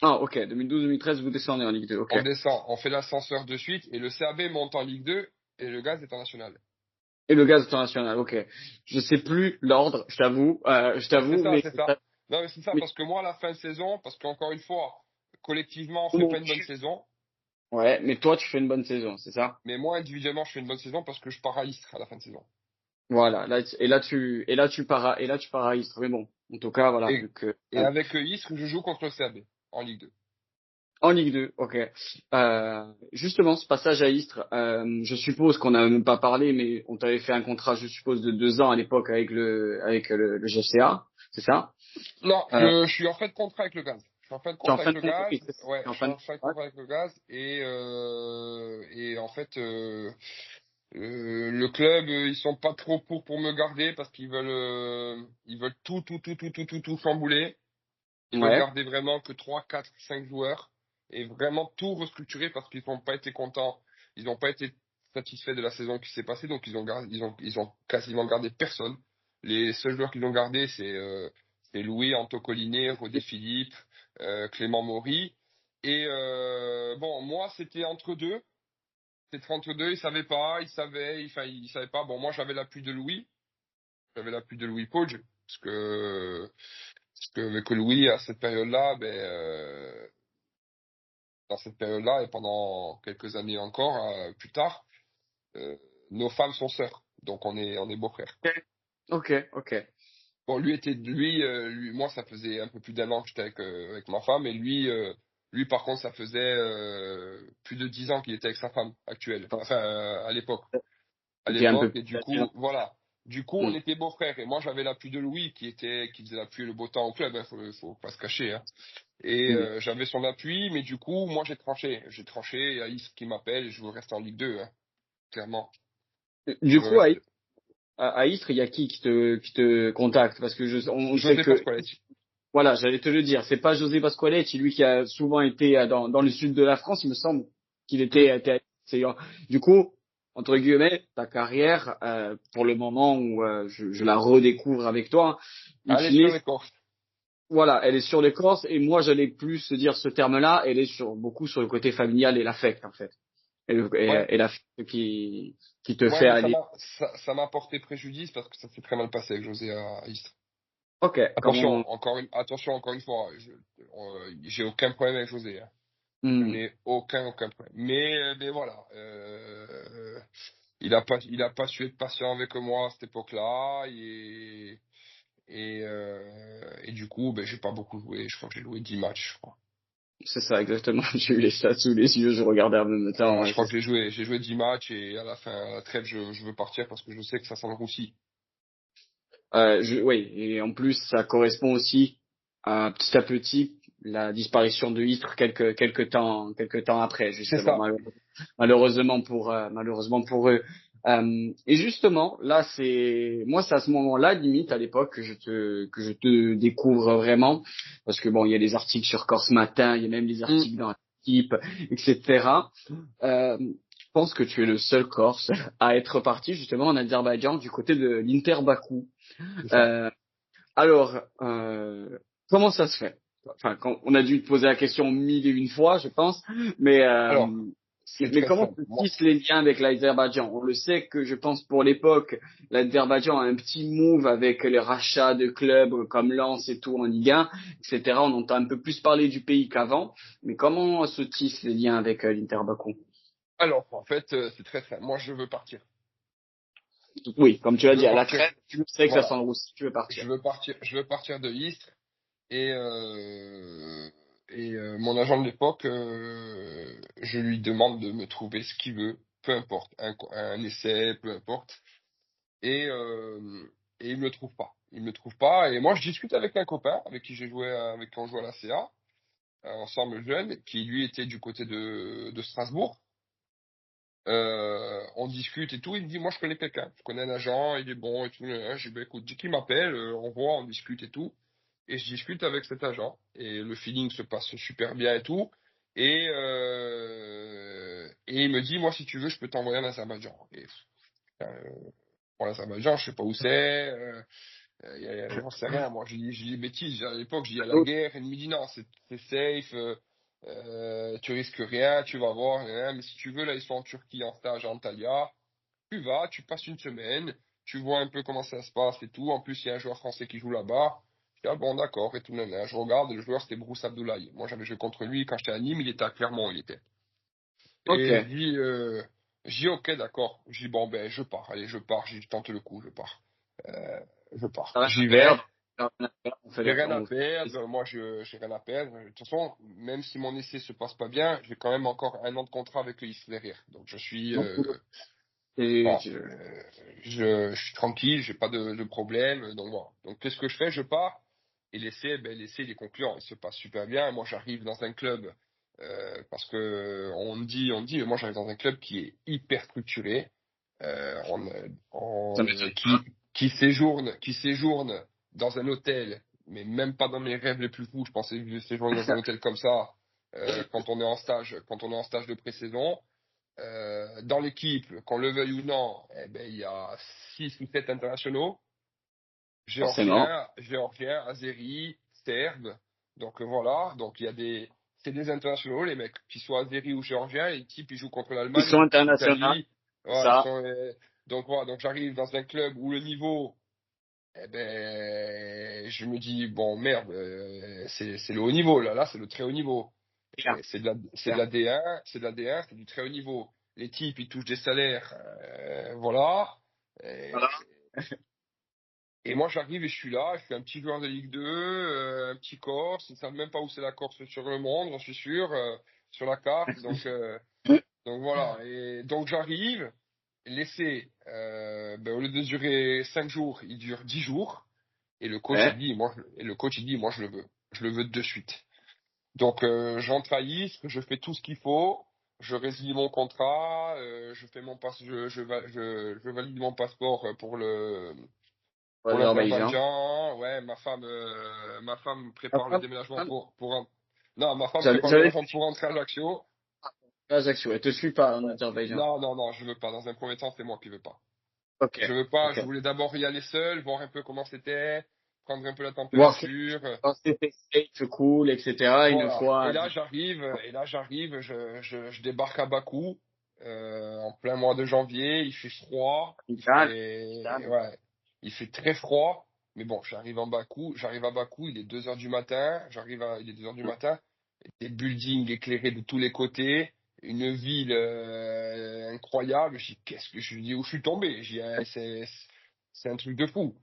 A: Ah, ok. 2012-2013, vous descendez en Ligue 2. Ok.
B: On descend, on fait l'ascenseur de suite et le CAB monte en Ligue 2 et le Gaz est en national.
A: Et le Gaz international. Ok. Je sais plus l'ordre, je
B: Ouais, c'est
A: t'avoue,
B: ça,
A: mais
B: c'est ça. Non, mais c'est ça
A: mais
B: parce que moi, à la fin de saison, parce qu'encore une fois, collectivement, on fait pas une bonne saison,
A: ouais, mais toi, tu fais une bonne saison, c'est ça?
B: mais moi, individuellement, je fais une bonne saison parce que je pars à Istres à la fin de saison.
A: Voilà. Et là, tu pars à Istres. Mais bon, en tout cas, voilà,
B: Et,
A: vu que
B: et avec Istres, je joue contre le CAB en Ligue 2.
A: en Ligue 2, ok. Justement, ce passage à Istres, je suppose qu'on n'a même pas parlé, mais on t'avait fait un contrat, je suppose, de 2 ans à l'époque avec le GFCA, c'est ça?
B: Non,
A: Euh,
B: je suis en fin de contrat avec le Gaz. Je suis en fin de
A: tu es en
B: contrat
A: fin
B: avec
A: de
B: le
A: compte,
B: Gaz.
A: oui,
B: Ouais,
A: tu es en
B: je suis
A: fin de
B: en fin de
A: ouais.
B: contrat avec le Gaz et en fait, le club, ils sont pas trop pour me garder parce ils veulent tout chambouler. Ils veulent
A: Ouais.
B: garder vraiment que 3, 4, 5 joueurs et vraiment tout restructurer parce qu'ils n'ont pas été contents. Ils n'ont pas été satisfaits de la saison qui s'est passée, donc ils ont quasiment gardé personne. Les seuls joueurs qu'ils ont gardés, c'est Louis, Anto Collinet, Rodé Philippe, Clément Maury. Et bon, moi, c'était entre deux. C'était entre deux, ils savaient pas, ils savaient pas. Bon, moi, j'avais l'appui de Louis. J'avais l'appui de Louis Pogge, mais que Louis, à cette période-là, dans cette période-là, et pendant quelques années encore, plus tard, euh, nos femmes sont sœurs. Donc, on est beaux-frères.
A: Ok, ok.
B: Bon, moi, ça faisait un peu plus d'1 an que j'étais avec ma femme, et lui, par contre, ça faisait plus de 10 ans qu'il était avec sa femme actuelle. Enfin, à l'époque.
A: C'était un peu
B: Et
A: plus
B: du
A: facile.
B: coup, voilà. Du coup, on
A: Hmm.
B: était beaux-frères. Et moi, j'avais l'appui de Louis, qui faisait l'appui et le beau temps au club, hein, faut pas se cacher, hein. Et
A: Hmm.
B: j'avais son appui, mais du coup, moi, j'ai tranché. J'ai tranché, il y a Istres qui m'appelle, et je veux rester en Ligue 2, hein, clairement. Je
A: Du
B: veux
A: coup,
B: rester.
A: à Istres, il y a qui te contacte? Parce que on sait
B: José
A: que,
B: Pasqualetti.
A: voilà, j'allais te le dire, c'est pas José Pasqualetti, lui qui a souvent été dans le sud de la France, il me semble qu'il
B: Hmm.
A: était du coup, entre guillemets, ta carrière, pour le moment où je la redécouvre avec toi, in
B: Allez sur
A: fine,
B: les Corses.
A: voilà, elle est sur l'écorce et moi j'allais plus dire ce terme-là, elle est beaucoup sur le côté familial et l'affect en fait,
B: Ouais.
A: et l'affect qui te
B: Ouais,
A: fait
B: mais
A: aller.
B: ça m'a porté préjudice parce que ça s'est très mal passé avec José à Istres.
A: Ok, comment?
B: Attention, encore une fois, j'ai aucun problème avec José, hein. Je
A: Hmm,
B: n'ai aucun problème. Mais voilà, il a pas su être patient avec moi à cette époque-là, et du coup, j'ai pas beaucoup joué. Je crois que j'ai joué 10 matchs, je crois.
A: c'est ça exactement. J'ai eu les stats sous les yeux, je regardais en même temps.
B: Voilà,
A: Ouais,
B: je crois
A: c'est
B: que j'ai joué 10 matchs et à la fin, à la trêve, je veux partir parce que je sais que ça sent le roussi.
A: Oui, et en plus, ça correspond aussi à petit la disparition de Istres quelques temps après,
B: C'est
A: justement,
B: ça.
A: malheureusement pour eux. Et justement, là, c'est à ce moment-là, limite, à l'époque, que je te découvre vraiment, parce que bon, il y a des articles sur Corse Matin, il y a même des
B: Mm,
A: articles dans Type, etc. Je pense que tu es le seul Corse à être parti justement en Azerbaïdjan du côté de l'Inter Bakou.
B: c'est ça.
A: Euh, alors, comment ça se fait? Enfin, on a dû te poser la question mille et une fois, je pense, mais
B: Alors, c'est
A: mais
B: très
A: comment
B: simple.
A: se
B: Moi,
A: tissent les liens avec l'Azerbaïdjan? On le sait que je pense pour l'époque, l'Azerbaïdjan a un petit move avec les rachats de clubs comme Lens et tout en Ligue 1, etc. On entend un peu plus parler du pays qu'avant, mais comment se tissent les liens avec l'Inter Bakou?
B: alors, en fait, c'est très simple. Moi, je veux partir.
A: Oui, comme tu
B: Je
A: l'as
B: veux
A: dit, à la
B: partir.
A: trêve, tu sais que ça sent
B: Voilà.
A: le roussi, tu veux partir.
B: Je veux partir de Istres. Et, mon agent de l'époque, je lui demande de me trouver ce qu'il veut, peu importe, un essai, peu importe. Et, euh, et il me le trouve pas. Il me le trouve pas. Et moi, je discute avec un copain avec qui j'ai joué, avec qui on jouait à la CA, ensemble jeune, qui lui était du côté de Strasbourg. On discute et tout. Il me dit, moi, je connais quelqu'un. Je connais un agent. Il est bon et tout. Je dis, bah, écoute, dis qu'il m'appelle. On voit, on discute et tout. Et je discute avec cet agent et le feeling se passe super bien et tout. Et il me dit, moi, si tu veux, je peux t'envoyer en Azerbaïdjan. Et euh, pour l'Azerbaïdjan, je sais pas où c'est, j'en sais rien. Moi, je dis des bêtises. À l'époque, je dis à la guerre. Et il me dit, non, c'est safe, tu risques rien, tu vas voir, mais si tu veux, là, ils sont en Turquie en stage à Antalya. Tu vas, tu passes une semaine, tu vois un peu comment ça se passe et tout. En plus, il y a un joueur français qui joue là-bas. Je dis, ah bon, d'accord, et tout. Nanana. Je regarde, le joueur, c'était Bruce Abdoulaye. Moi, j'avais joué contre lui quand j'étais à Nîmes, il était à Clermont, il était.
A: Ok.
B: Et je dis, ok, d'accord. Je dis, bon, ben, je pars. Allez, je pars. Je tente le coup, je pars. Euh, je pars.
A: T'as rien à
B: J'y vais.
A: perdre. T'as rien à perdre.
B: J'ai rien à perdre. Moi, j'ai rien à perdre. De toute façon, même si mon essai se passe pas bien, j'ai quand même encore 1 an de contrat avec le IS derrière. Donc, je suis,
A: Et
B: voilà. Je suis tranquille, j'ai pas de problème. Donc voilà. Donc qu'est-ce que je fais? Je pars. Et l'essai, il est concluant. Il se passe super bien. Moi, j'arrive dans un club, parce que mais moi, j'arrive dans un club qui est hyper structuré,
A: ça m'étonne
B: qui séjourne dans un hôtel, mais même pas dans mes rêves les plus fous. Je pensais séjourner dans un
A: pas.
B: hôtel comme ça, quand on est en stage de pré-saison. Dans l'équipe, qu'on le veuille ou non, eh ben, il y a 6 ou 7 internationaux,
A: Forcément.
B: géorgiens, azéris, serbes. Donc voilà, donc c'est des internationaux, les mecs, qu'ils soient azéris ou géorgiens, et les types, ils jouent contre
A: Ils
B: l'Allemagne, ils
A: sont
B: jouent contre
A: internationaux,
B: l'Italie.
A: c'est
B: Ouais,
A: ça.
B: donc voilà, donc j'arrive dans un club où le niveau, eh ben, je me dis, bon, merde, c'est le haut niveau, là, c'est le très haut niveau.
A: Bien,
B: C'est de
A: bien.
B: la D1, c'est de la D1, c'est du très haut niveau. Les types, ils touchent des salaires, voilà.
A: Voilà.
B: Et moi, j'arrive et je suis là, je suis un petit joueur de Ligue 2, un petit Corse, ils ne savent même pas où c'est la Corse sur le monde, j'en suis sûr, sur la carte. Donc voilà. Et donc j'arrive, l'essai, ben, au lieu de durer 5 jours, il dure 10 jours. Et le coach, il
A: Ouais.
B: dit, moi, je le veux. Je le veux de suite. Donc, j'entre à Istres, je fais tout ce qu'il faut, je résilie mon contrat, je fais mon passe, je valide mon passeport
A: Pour
B: pour
A: l'Azerbaïdjan.
B: l'Azerbaïdjan. Ouais, ma femme prépare le déménagement non, ma femme prépare le
A: J'avais
B: déménagement pour rentrer à Ajaccio.
A: Ajaccio. Elle te suit pas en
B: Ouais.
A: Azerbaïdjan.
B: Non, non, non, je veux pas. Dans un premier temps, c'est moi qui veux pas.
A: Ok.
B: Je veux pas.
A: Ok.
B: Je voulais d'abord y aller seul, voir un peu comment c'était, prendre un peu la
A: Voir si
B: température.
A: c'était safe, cool, etc. Une
B: Voilà.
A: fois.
B: Et là j'arrive, je débarque à Bakou, en plein mois de janvier. Il fait froid,
A: Idéal. Idéal.
B: ouais, il fait très froid. Mais bon, j'arrive à Bakou, il est 2 heures du matin. Il est 2 heures du matin. Des buildings éclairés de tous les côtés, une ville incroyable. Je dis où je suis tombé. C'est un truc de fou.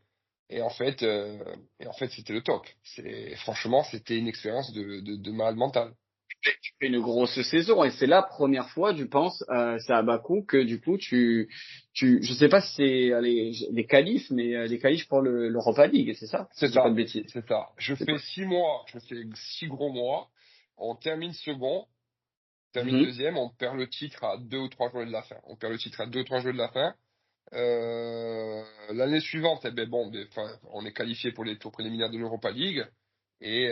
B: Et en fait, euh, et en fait, c'était le top. Franchement, c'était une expérience de malade mental.
A: Tu fais une grosse saison et c'est la première fois, je pense, c'est à Bakou que du coup je sais pas si c'est les qualifs, mais les qualifs pour l'Europa League, c'est ça? Si
B: C'est
A: je dis pas de
B: ça,
A: bêtises.
B: c'est ça. Je
A: C'est
B: fais
A: pas.
B: 6 mois, je fais 6 gros mois. On termine second, on termine
A: Mhm.
B: deuxième, on perd le titre à 2 ou 3 jours de la fin. On perd le titre à 2 ou 3 jours de la fin. L'année suivante, eh ben bon, enfin, on est qualifié pour les tours préliminaires de l'Europa League. Et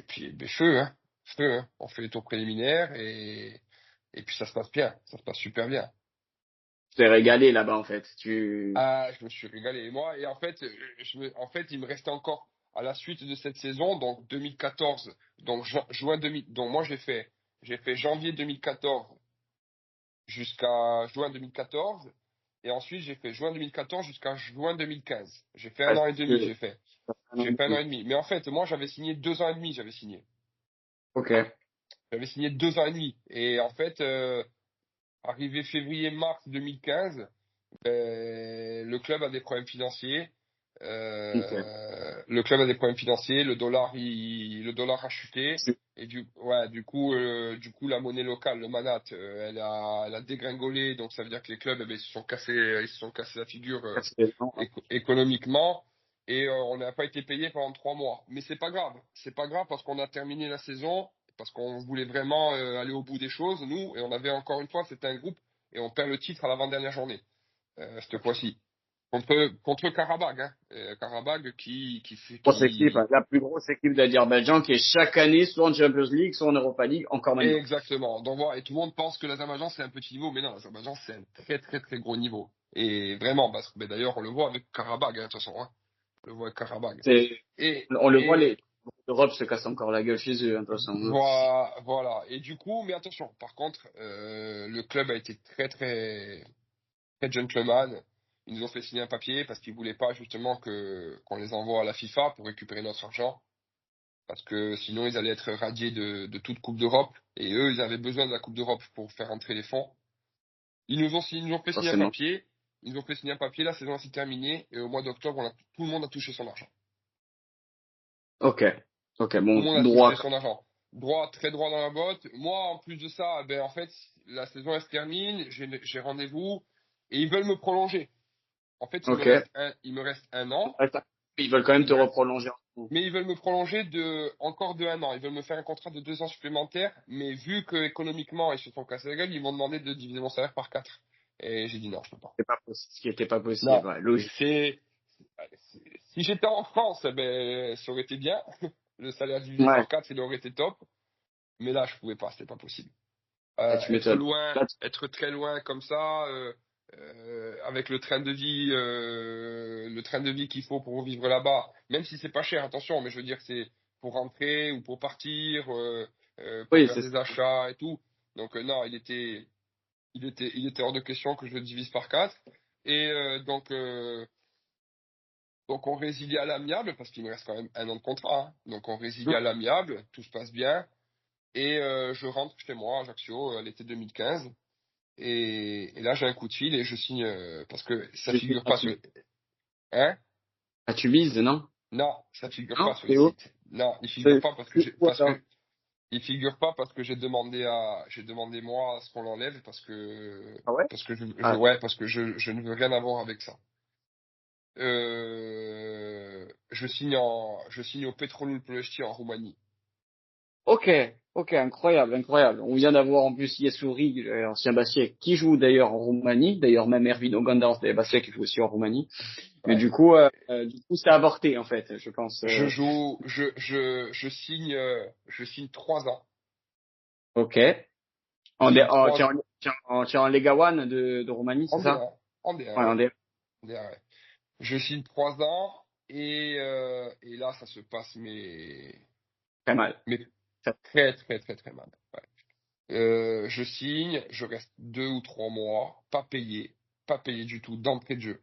B: puis, ben, feu, hein, feu, hein. On fait les tours préliminaires et puis ça se passe bien, ça se passe super bien.
A: Tu t'es régalé là-bas en fait. Tu.
B: Ah, je me suis régalé. Et moi, et en fait, en fait, il me restait encore à la suite de cette saison, donc 2014, donc juin 2000, donc moi j'ai fait janvier 2014 jusqu'à juin 2014, et ensuite j'ai fait juin 2014 jusqu'à juin 2015. J'ai fait un
A: Ouais,
B: an et demi,
A: un an
B: j'ai
A: et
B: fait un an
A: demi.
B: et demi. Mais en fait, moi j'avais signé 2 ans et demi,
A: Ok.
B: j'avais signé 2 ans et demi. Et en fait, arrivé février-mars 2015. Le club a des problèmes financiers.
A: Ok.
B: Le dollar a chuté. Et du coup, la monnaie locale, le manat, elle a dégringolé. Donc, ça veut dire que les clubs, eh ben, ils se sont cassés la figure économiquement. Et on n'a pas été payé pendant 3 mois. Mais c'est pas grave. C'est pas grave parce qu'on a terminé la saison, parce qu'on voulait vraiment aller au bout des choses, nous. Et on avait encore une fois, c'était un groupe. Et on perd le titre à l'avant-dernière journée, cette fois-ci. Contre Karabag, hein. Karabag
A: Grosse équipe, hein, la plus grosse équipe d'Azerbaïdjan qui est chaque année soit en Champions League, soit en Europa League, encore maintenant.
B: Exactement. Donc voilà, et tout le monde pense que l'Azerbaïdjan c'est un petit niveau, mais non, l'Azerbaïdjan c'est un très très très gros niveau. Et vraiment, parce que mais d'ailleurs on le voit avec Karabag, hein, de toute façon, hein. On le voit avec Karabag.
A: C'est, on le voit,
B: Et
A: l'Europe se casse encore la gueule chez eux, hein, de toute façon. Hein.
B: voilà. Et du coup, mais attention, par contre, le club a été très très très gentleman. Ils nous ont fait signer un papier parce qu'ils voulaient pas justement que qu'on les envoie à la FIFA pour récupérer notre argent. Parce que sinon ils allaient être radiés de toute Coupe d'Europe. Et eux, ils avaient besoin de la Coupe d'Europe pour faire entrer les fonds. Ils nous ont fait signer un
A: Forcément.
B: papier. Ils nous ont fait signer un papier, la saison s'est terminée. Et au mois d'octobre, tout le monde a touché son argent.
A: Ok. Ok,
B: Tout le
A: bon,
B: monde a touché
A: droit.
B: son argent. Droit, très droit dans la botte. Moi, en plus de ça, ben, en fait, la saison elle se termine, j'ai rendez-vous. Et ils veulent me prolonger. En fait,
A: Ok.
B: il me reste 1 an.
A: Ils veulent quand même
B: Il
A: te
B: me reste
A: reprolonger.
B: Mais ils veulent me prolonger encore de 1 an. Ils veulent me faire un contrat de 2 ans supplémentaires. Mais vu que économiquement, ils se sont cassés la gueule, ils m'ont demandé de diviser mon salaire par 4. Et j'ai dit non, je peux pas.
A: C'est pas possible, ce qui était pas
B: Non.
A: possible, ouais, logique.
B: C'est, si j'étais en France, eh ben, ça aurait été bien. Le salaire divisé
A: Ouais.
B: par 4, il aurait été top. Mais là, je pouvais pas, c'était pas possible.
A: Ah, tu
B: Être
A: m'étonnes.
B: loin,
A: Là,
B: être très loin comme ça, avec le train de vie qu'il faut pour vivre là-bas, même si c'est pas cher, attention, mais je veux dire, c'est pour rentrer ou pour partir, pour
A: oui,
B: faire
A: c'est
B: des
A: ça.
B: achats et tout. Donc non, il était hors de question que je le divise par 4. Et donc on résilie à l'amiable, parce qu'il me reste quand même 1 an de contrat, hein. Donc on résilie
A: Hum,
B: à l'amiable, tout se passe bien. Et je rentre chez moi à Ajaccio l'été 2015. Et là, j'ai un coup de fil et je signe parce que ça figure
A: Ah,
B: pas sur hein?
A: tu mises, non?
B: Non, ça figure pas
A: Non,
B: sur les
A: c'est où?
B: sites. Non, il figure
A: C'est
B: pas parce que
A: c'est où alors?
B: il figure pas parce que j'ai demandé moi à ce qu'on l'enlève
A: Ah ouais?
B: parce que
A: Ah,
B: ouais, parce que je ne veux rien avoir avec ça. Je signe au Petrolul Ploiești en Roumanie.
A: ok, ok, incroyable, incroyable. On vient d'avoir en plus Yessouri, l'ancien Bassier, qui joue d'ailleurs en Roumanie. D'ailleurs, même Ervin Oganda, c'était Bassier qui joue aussi en Roumanie. Mais
B: Ouais.
A: du coup, c'est avorté en fait, je pense.
B: Je joue, je signe 3 ans.
A: Ok.
B: Je signe
A: Tu es
B: 3
A: tu es en Lega One de Roumanie, c'est
B: en
A: ça?
B: D1, en D1,
A: Ouais,
B: ouais.
A: en D1.
B: D1, ouais. Je signe 3 ans et là, ça se passe
A: Très mal.
B: mais
A: Ça-
B: très, très, très, très mal. Ouais. Je signe, je reste 2 ou 3 mois, pas payé du tout, d'entrée de jeu.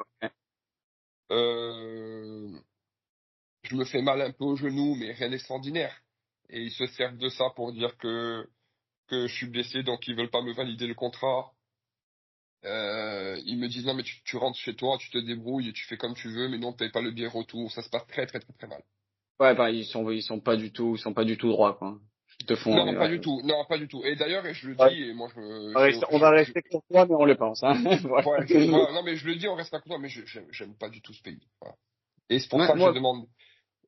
B: Euh, je me fais mal un peu au genou, mais rien d'extraordinaire. Et ils se servent de ça pour dire que je suis blessé, donc ils veulent pas me valider le contrat. Ils me disent non mais tu rentres chez toi, tu te débrouilles, tu fais comme tu veux, mais non, paye pas le billet retour. Ça se passe très, très, très, très mal.
A: Ouais, bah, ils sont pas du tout droits, quoi. Ils te font,
B: Non, pas
A: ouais.
B: du tout. Non, pas du tout. Et d'ailleurs, et je le
A: Ouais.
B: dis, et moi,
A: On va rester courtois, mais on le pense, hein. Voilà.
B: ouais, voilà, non, mais je le dis, on reste pas content, mais j'aime pas du tout ce pays. Voilà. Et c'est pour
A: Ouais,
B: ça que j'ai
A: moi,
B: demandé,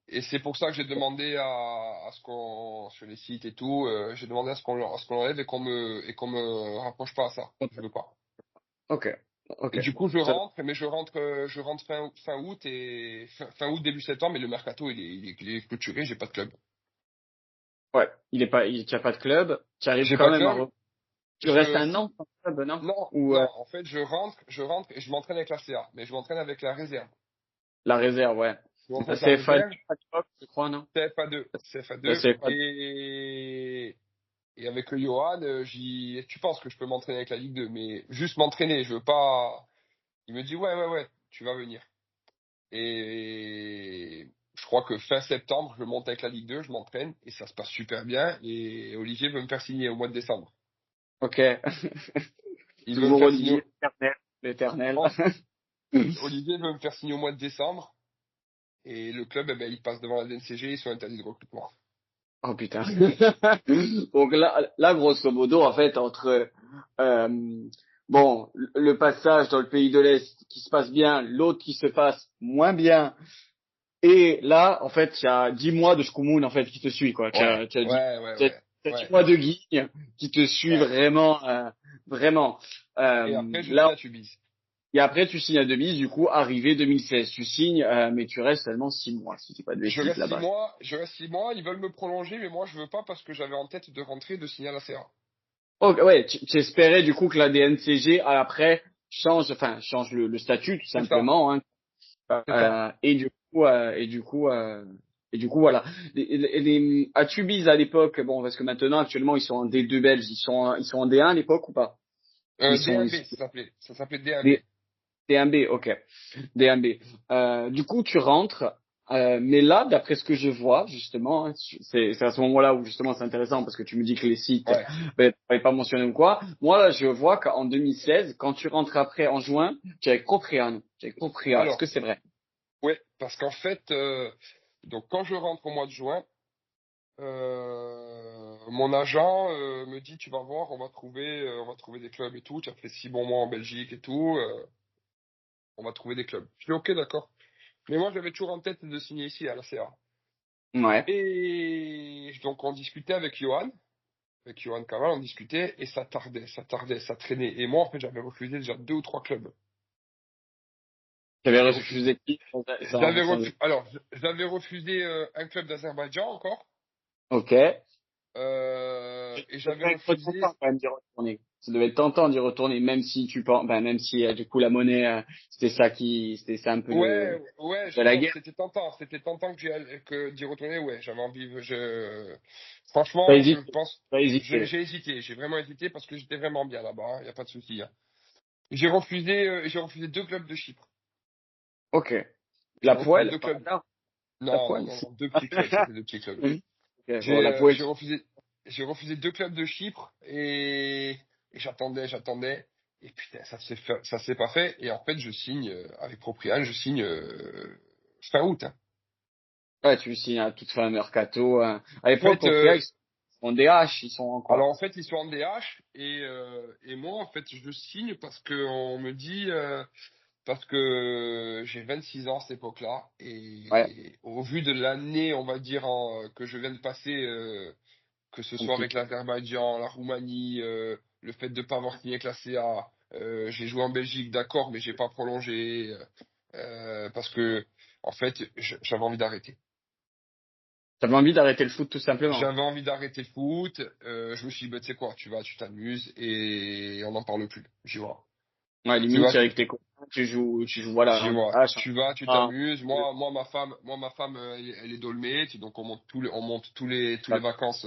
B: et c'est pour ça que j'ai demandé à ce qu'on, sur les sites et tout, j'ai demandé à ce qu'on l'enlève et qu'on me rapproche pas à ça. Je veux pas.
A: ok, ok.
B: Et du coup, je
A: Ça-
B: rentre, mais je rentre fin août fin août, début septembre, mais le mercato, il est clôturé, j'ai pas de club.
A: Ouais, tu as pas de club. Tu arrives
B: J'ai
A: quand
B: pas de
A: même
B: club,
A: tu restes un an sans club, non?
B: non,
A: Ou,
B: non, en fait, je rentre et je m'entraîne avec la CA, mais je m'entraîne avec la réserve.
A: la réserve, ouais.
B: Je m'entraîne
A: La
B: avec la
A: CFA
B: réserve,
A: à l'époque, je crois, non?
B: CFA2,
A: La
B: CFA2,
A: CFA.
B: et avec le Johan, tu penses que je peux m'entraîner avec la Ligue 2, mais juste m'entraîner, je veux pas, il me dit, ouais, ouais, ouais, tu vas venir. Et je crois que fin septembre, je monte avec la Ligue 2, je m'entraîne, et ça se passe super bien, et Olivier veut me faire signer au mois de décembre.
A: Ok.
B: Il veut me
A: Toujours
B: faire signer,
A: Olivier, l'éternel.
B: oh, Olivier veut me faire signer au mois de décembre, et le club, eh ben, il passe devant la DNCG, ils sont interdits de recrutement.
A: Oh putain. Donc là, grosso modo, en fait, entre bon, le passage dans le pays de l'Est qui se passe bien, l'autre qui se passe moins bien, et là, en fait, il y a 10 mois de Shkumun, en fait, qui te suit, quoi.
B: Ouais,
A: Tu as
B: ouais, ouais,
A: t'as-
B: ouais,
A: t'as 10
B: ouais,
A: mois de guigne qui te suit
B: ouais.
A: vraiment, vraiment.
B: Et après, je signe
A: Là,
B: à Tubize.
A: et après, tu signes à Demise, du coup, arrivé 2016. Tu signes, mais tu restes seulement 6 mois, si je dis pas de bêtises, là-bas.
B: Je reste 6 mois, ils veulent me prolonger, mais moi, je veux pas parce que j'avais en tête de rentrer, de signer à la CA.
A: Ok, ouais, tu espérais du coup que la DNCG après change le statut tout
B: C'est ça,
A: simplement, hein.
B: c'est ça.
A: Et du coup et du coup voilà. À Tubize à l'époque, bon parce que maintenant actuellement ils sont en D2 belge, ils sont en D1 à l'époque ou pas? Ils
B: D1B,
A: sont
B: ça s'appelait. Ça s'appelait D1B.
A: D, D1B, ok. D1B. Du coup tu rentres. Mais là, d'après ce que je vois, justement, hein, c'est à ce moment-là où justement c'est intéressant parce que tu me dis que les sites,
B: Ouais.
A: ben, t'avais pas mentionné ou quoi. Moi, là, je vois qu'en 2016, quand tu rentres après en juin, tu es avec Copria. Tu es avec Copria. Est-ce que
B: Alors,
A: c'est vrai?
B: ouais, parce qu'en fait, donc quand je rentre au mois de juin, mon agent me dit, tu vas voir, on va trouver des clubs et tout. Tu as fait 6 bons mois en Belgique et tout. On va trouver des clubs. Je dis, ok, d'accord. Mais moi, j'avais toujours en tête de signer ici à la CA.
A: Ouais.
B: Et donc, on discutait avec Johan Caval, on discutait et ça traînait. Et moi, en fait, j'avais refusé déjà 2 ou 3 clubs.
A: Tu avais
B: J'avais refusé.
A: refusé qui
B: Alors, j'avais refusé un club d'Azerbaïdjan encore.
A: Ok.
B: Euh, j'avais
A: devait être
B: refusé.
A: tentant quand même d'y retourner. Ça devait être tentant d'y retourner, même si tu penses, même si du coup la monnaie, c'était ça un peu
B: Ouais,
A: de la guerre.
B: c'était tentant que d'y retourner, ouais, j'avais envie,
A: Pas
B: franchement, je
A: hésité,
B: pense,
A: pas hésité.
B: j'ai hésité, j'ai vraiment hésité parce que j'étais vraiment bien là-bas, il y a pas de souci, hein. J'ai refusé deux clubs de Chypre.
A: Ok.
B: J'ai
A: La
B: refusé
A: poêle,
B: deux
A: par
B: clubs,
A: hasard, la
B: non, non,
A: poêle.
B: non, non, deux petits clubs, c'était deux petits clubs.
A: Ok, bon, la poêle.
B: J'ai refusé deux clubs de Chypre et j'attendais. Et putain, ça s'est pas fait. Et en fait, je signe avec Proprial, je signe fin août, hein.
A: Ouais, tu signes à toute fin mercato. À
B: En
A: l'époque,
B: fait,
A: pour Priax, ils sont en DH, ils sont en
B: alors
A: quoi?
B: en fait, ils sont en DH et moi, en fait, je signe parce que on me dit parce que j'ai 26 ans à cette époque-là
A: Ouais,
B: et au vu de l'année, on va dire que je viens de passer. Que ce soit avec
A: compliqué.
B: l'Azerbaïdjan, la Roumanie, le fait de ne pas avoir signé avec la CA. J'ai joué en Belgique, d'accord, mais j'ai pas prolongé parce que en fait, j'avais envie d'arrêter.
A: T'avais envie d'arrêter le foot tout simplement.
B: J'avais envie d'arrêter le foot. Je me suis dit, bah, tu sais quoi, tu vas, tu t'amuses et on n'en parle plus. J'y vais.
A: Ouais,
B: Tu
A: limite,
B: vas,
A: c'est
B: tu,
A: avec tes copains, tu joues, voilà,
B: j'y
A: en
B: vais.
A: DH.
B: Tu vas, tu
A: Ah,
B: t'amuses. Ma femme, elle est d'Olmette, donc on monte tous les
A: ah,
B: vacances,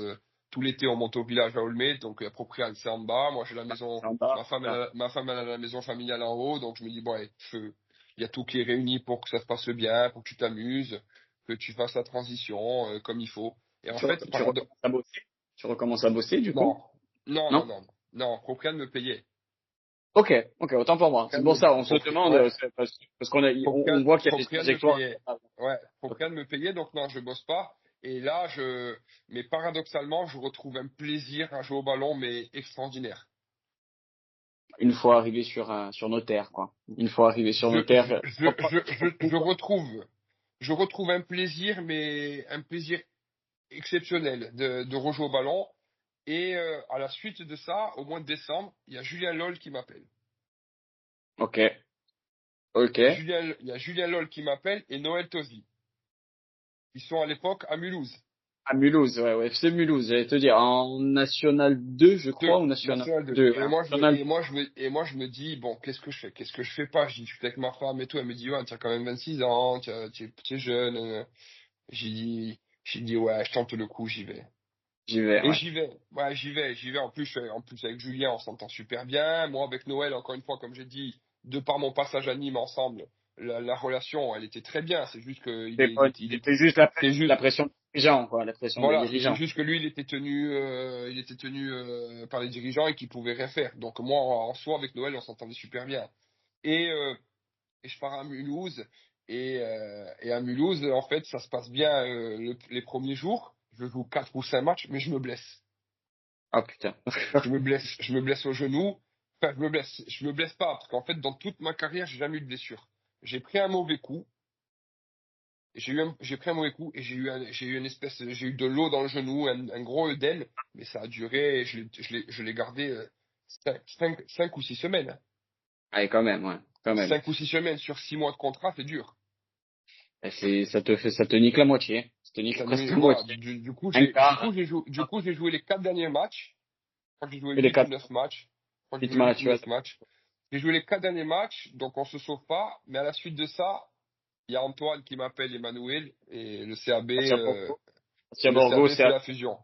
B: tout l'été, on monte au village à Olmette, donc propriétaire c'est en bas. Moi, j'ai la maison,
A: c'est en bas. Ah.
B: ma femme, elle a la maison familiale en haut, donc je me dis bon, allez, il y a tout qui est réuni pour que ça se passe bien, pour que tu t'amuses, que tu fasses la transition comme il faut. Et en fait,
A: Tu recommences à bosser? Tu recommences à bosser, du
B: non,
A: coup?
B: non,
A: Non?
B: non, non, propriétaire me payait.
A: Ok, ok, autant pour moi. C'est pour ça, on se demande,
B: Ouais,
A: c'est parce qu'on a, on
B: Propriane,
A: voit qu'il y a des
B: Propriane me
A: trajectoires.
B: payait. Ouais,
A: Ok.
B: Propriane me payait, donc non, je bosse pas. Et là, mais paradoxalement, je retrouve un plaisir à jouer au ballon, mais extraordinaire.
A: Une fois arrivé sur nos terres, quoi. Une fois arrivé sur nos terres,
B: Je retrouve un plaisir, mais un plaisir exceptionnel de rejouer au ballon. Et à la suite de ça, au mois de décembre, il y a Julien Loll qui m'appelle.
A: ok, ok.
B: Il y a Julien Loll qui m'appelle et Noël Tosi. Ils sont à l'époque à Mulhouse.
A: À Mulhouse, ouais, FC Mulhouse, j'allais te dire, en National 2, je crois,
B: Deux,
A: ou National
B: National 2.
A: 2, ouais, National.
B: Et moi, je me dis, bon, qu'est-ce que je fais? Qu'est-ce que je fais pas? J'y discute avec ma femme et tout. Elle me dit, ouais, tu as quand même 26 ans, tu es jeune. J'ai dit, ouais, je tente le coup, j'y vais.
A: J'y vais,
B: Et
A: ouais.
B: j'y vais. Ouais, j'y vais. En plus, avec Julien, on s'entend super bien. Moi, avec Noël, encore une fois, comme j'ai dit, de par mon passage à Nîmes ensemble, la relation, elle était très bien. C'est juste que
A: C'était juste
B: c'est
A: la
B: juste,
A: pression des dirigeants, quoi, la pression des
B: voilà, c'est
A: dirigeants.
B: juste que lui, il était tenu par les dirigeants et qu'il pouvait rien faire. Donc moi, en soi, avec Noël, on s'entendait super bien. Et, euh, et je pars à Mulhouse. Et à Mulhouse, en fait, ça se passe bien les premiers jours. Je joue 4 ou 5 matchs, mais je me blesse.
A: Ah, putain.
B: Je me blesse au genou. Enfin, je me blesse pas, parce qu'en fait, dans toute ma carrière, j'ai jamais eu de blessure. J'ai pris un mauvais coup. J'ai pris un mauvais coup et j'ai eu de l'eau dans le genou, un gros œdème, mais ça a duré, je l'ai gardé 5 ou 6 semaines, hein.
A: Allez, quand même, ouais, quand même.
B: 5 ou 6 semaines sur 6 mois de contrat, c'est dur.
A: Et ça te nique la moitié. Ça te nique presque la
B: Voilà,
A: moitié. Un quart,
B: du coup, j'ai joué les 4 derniers matchs. Je crois que j'ai joué
A: et les
B: 8 ou
A: quatre
B: 9 matchs. Je crois que j'ai
A: petites
B: joué 8 ou
A: matchs, ouais.
B: 9 matchs. J'ai joué les 4 derniers matchs, donc on se sauve pas. Mais à la suite de ça, il y a Antoine qui m'appelle Emmanuel et
A: Bastia
B: le
A: Borgo,
B: CAB
A: c'est,
B: fait la fusion.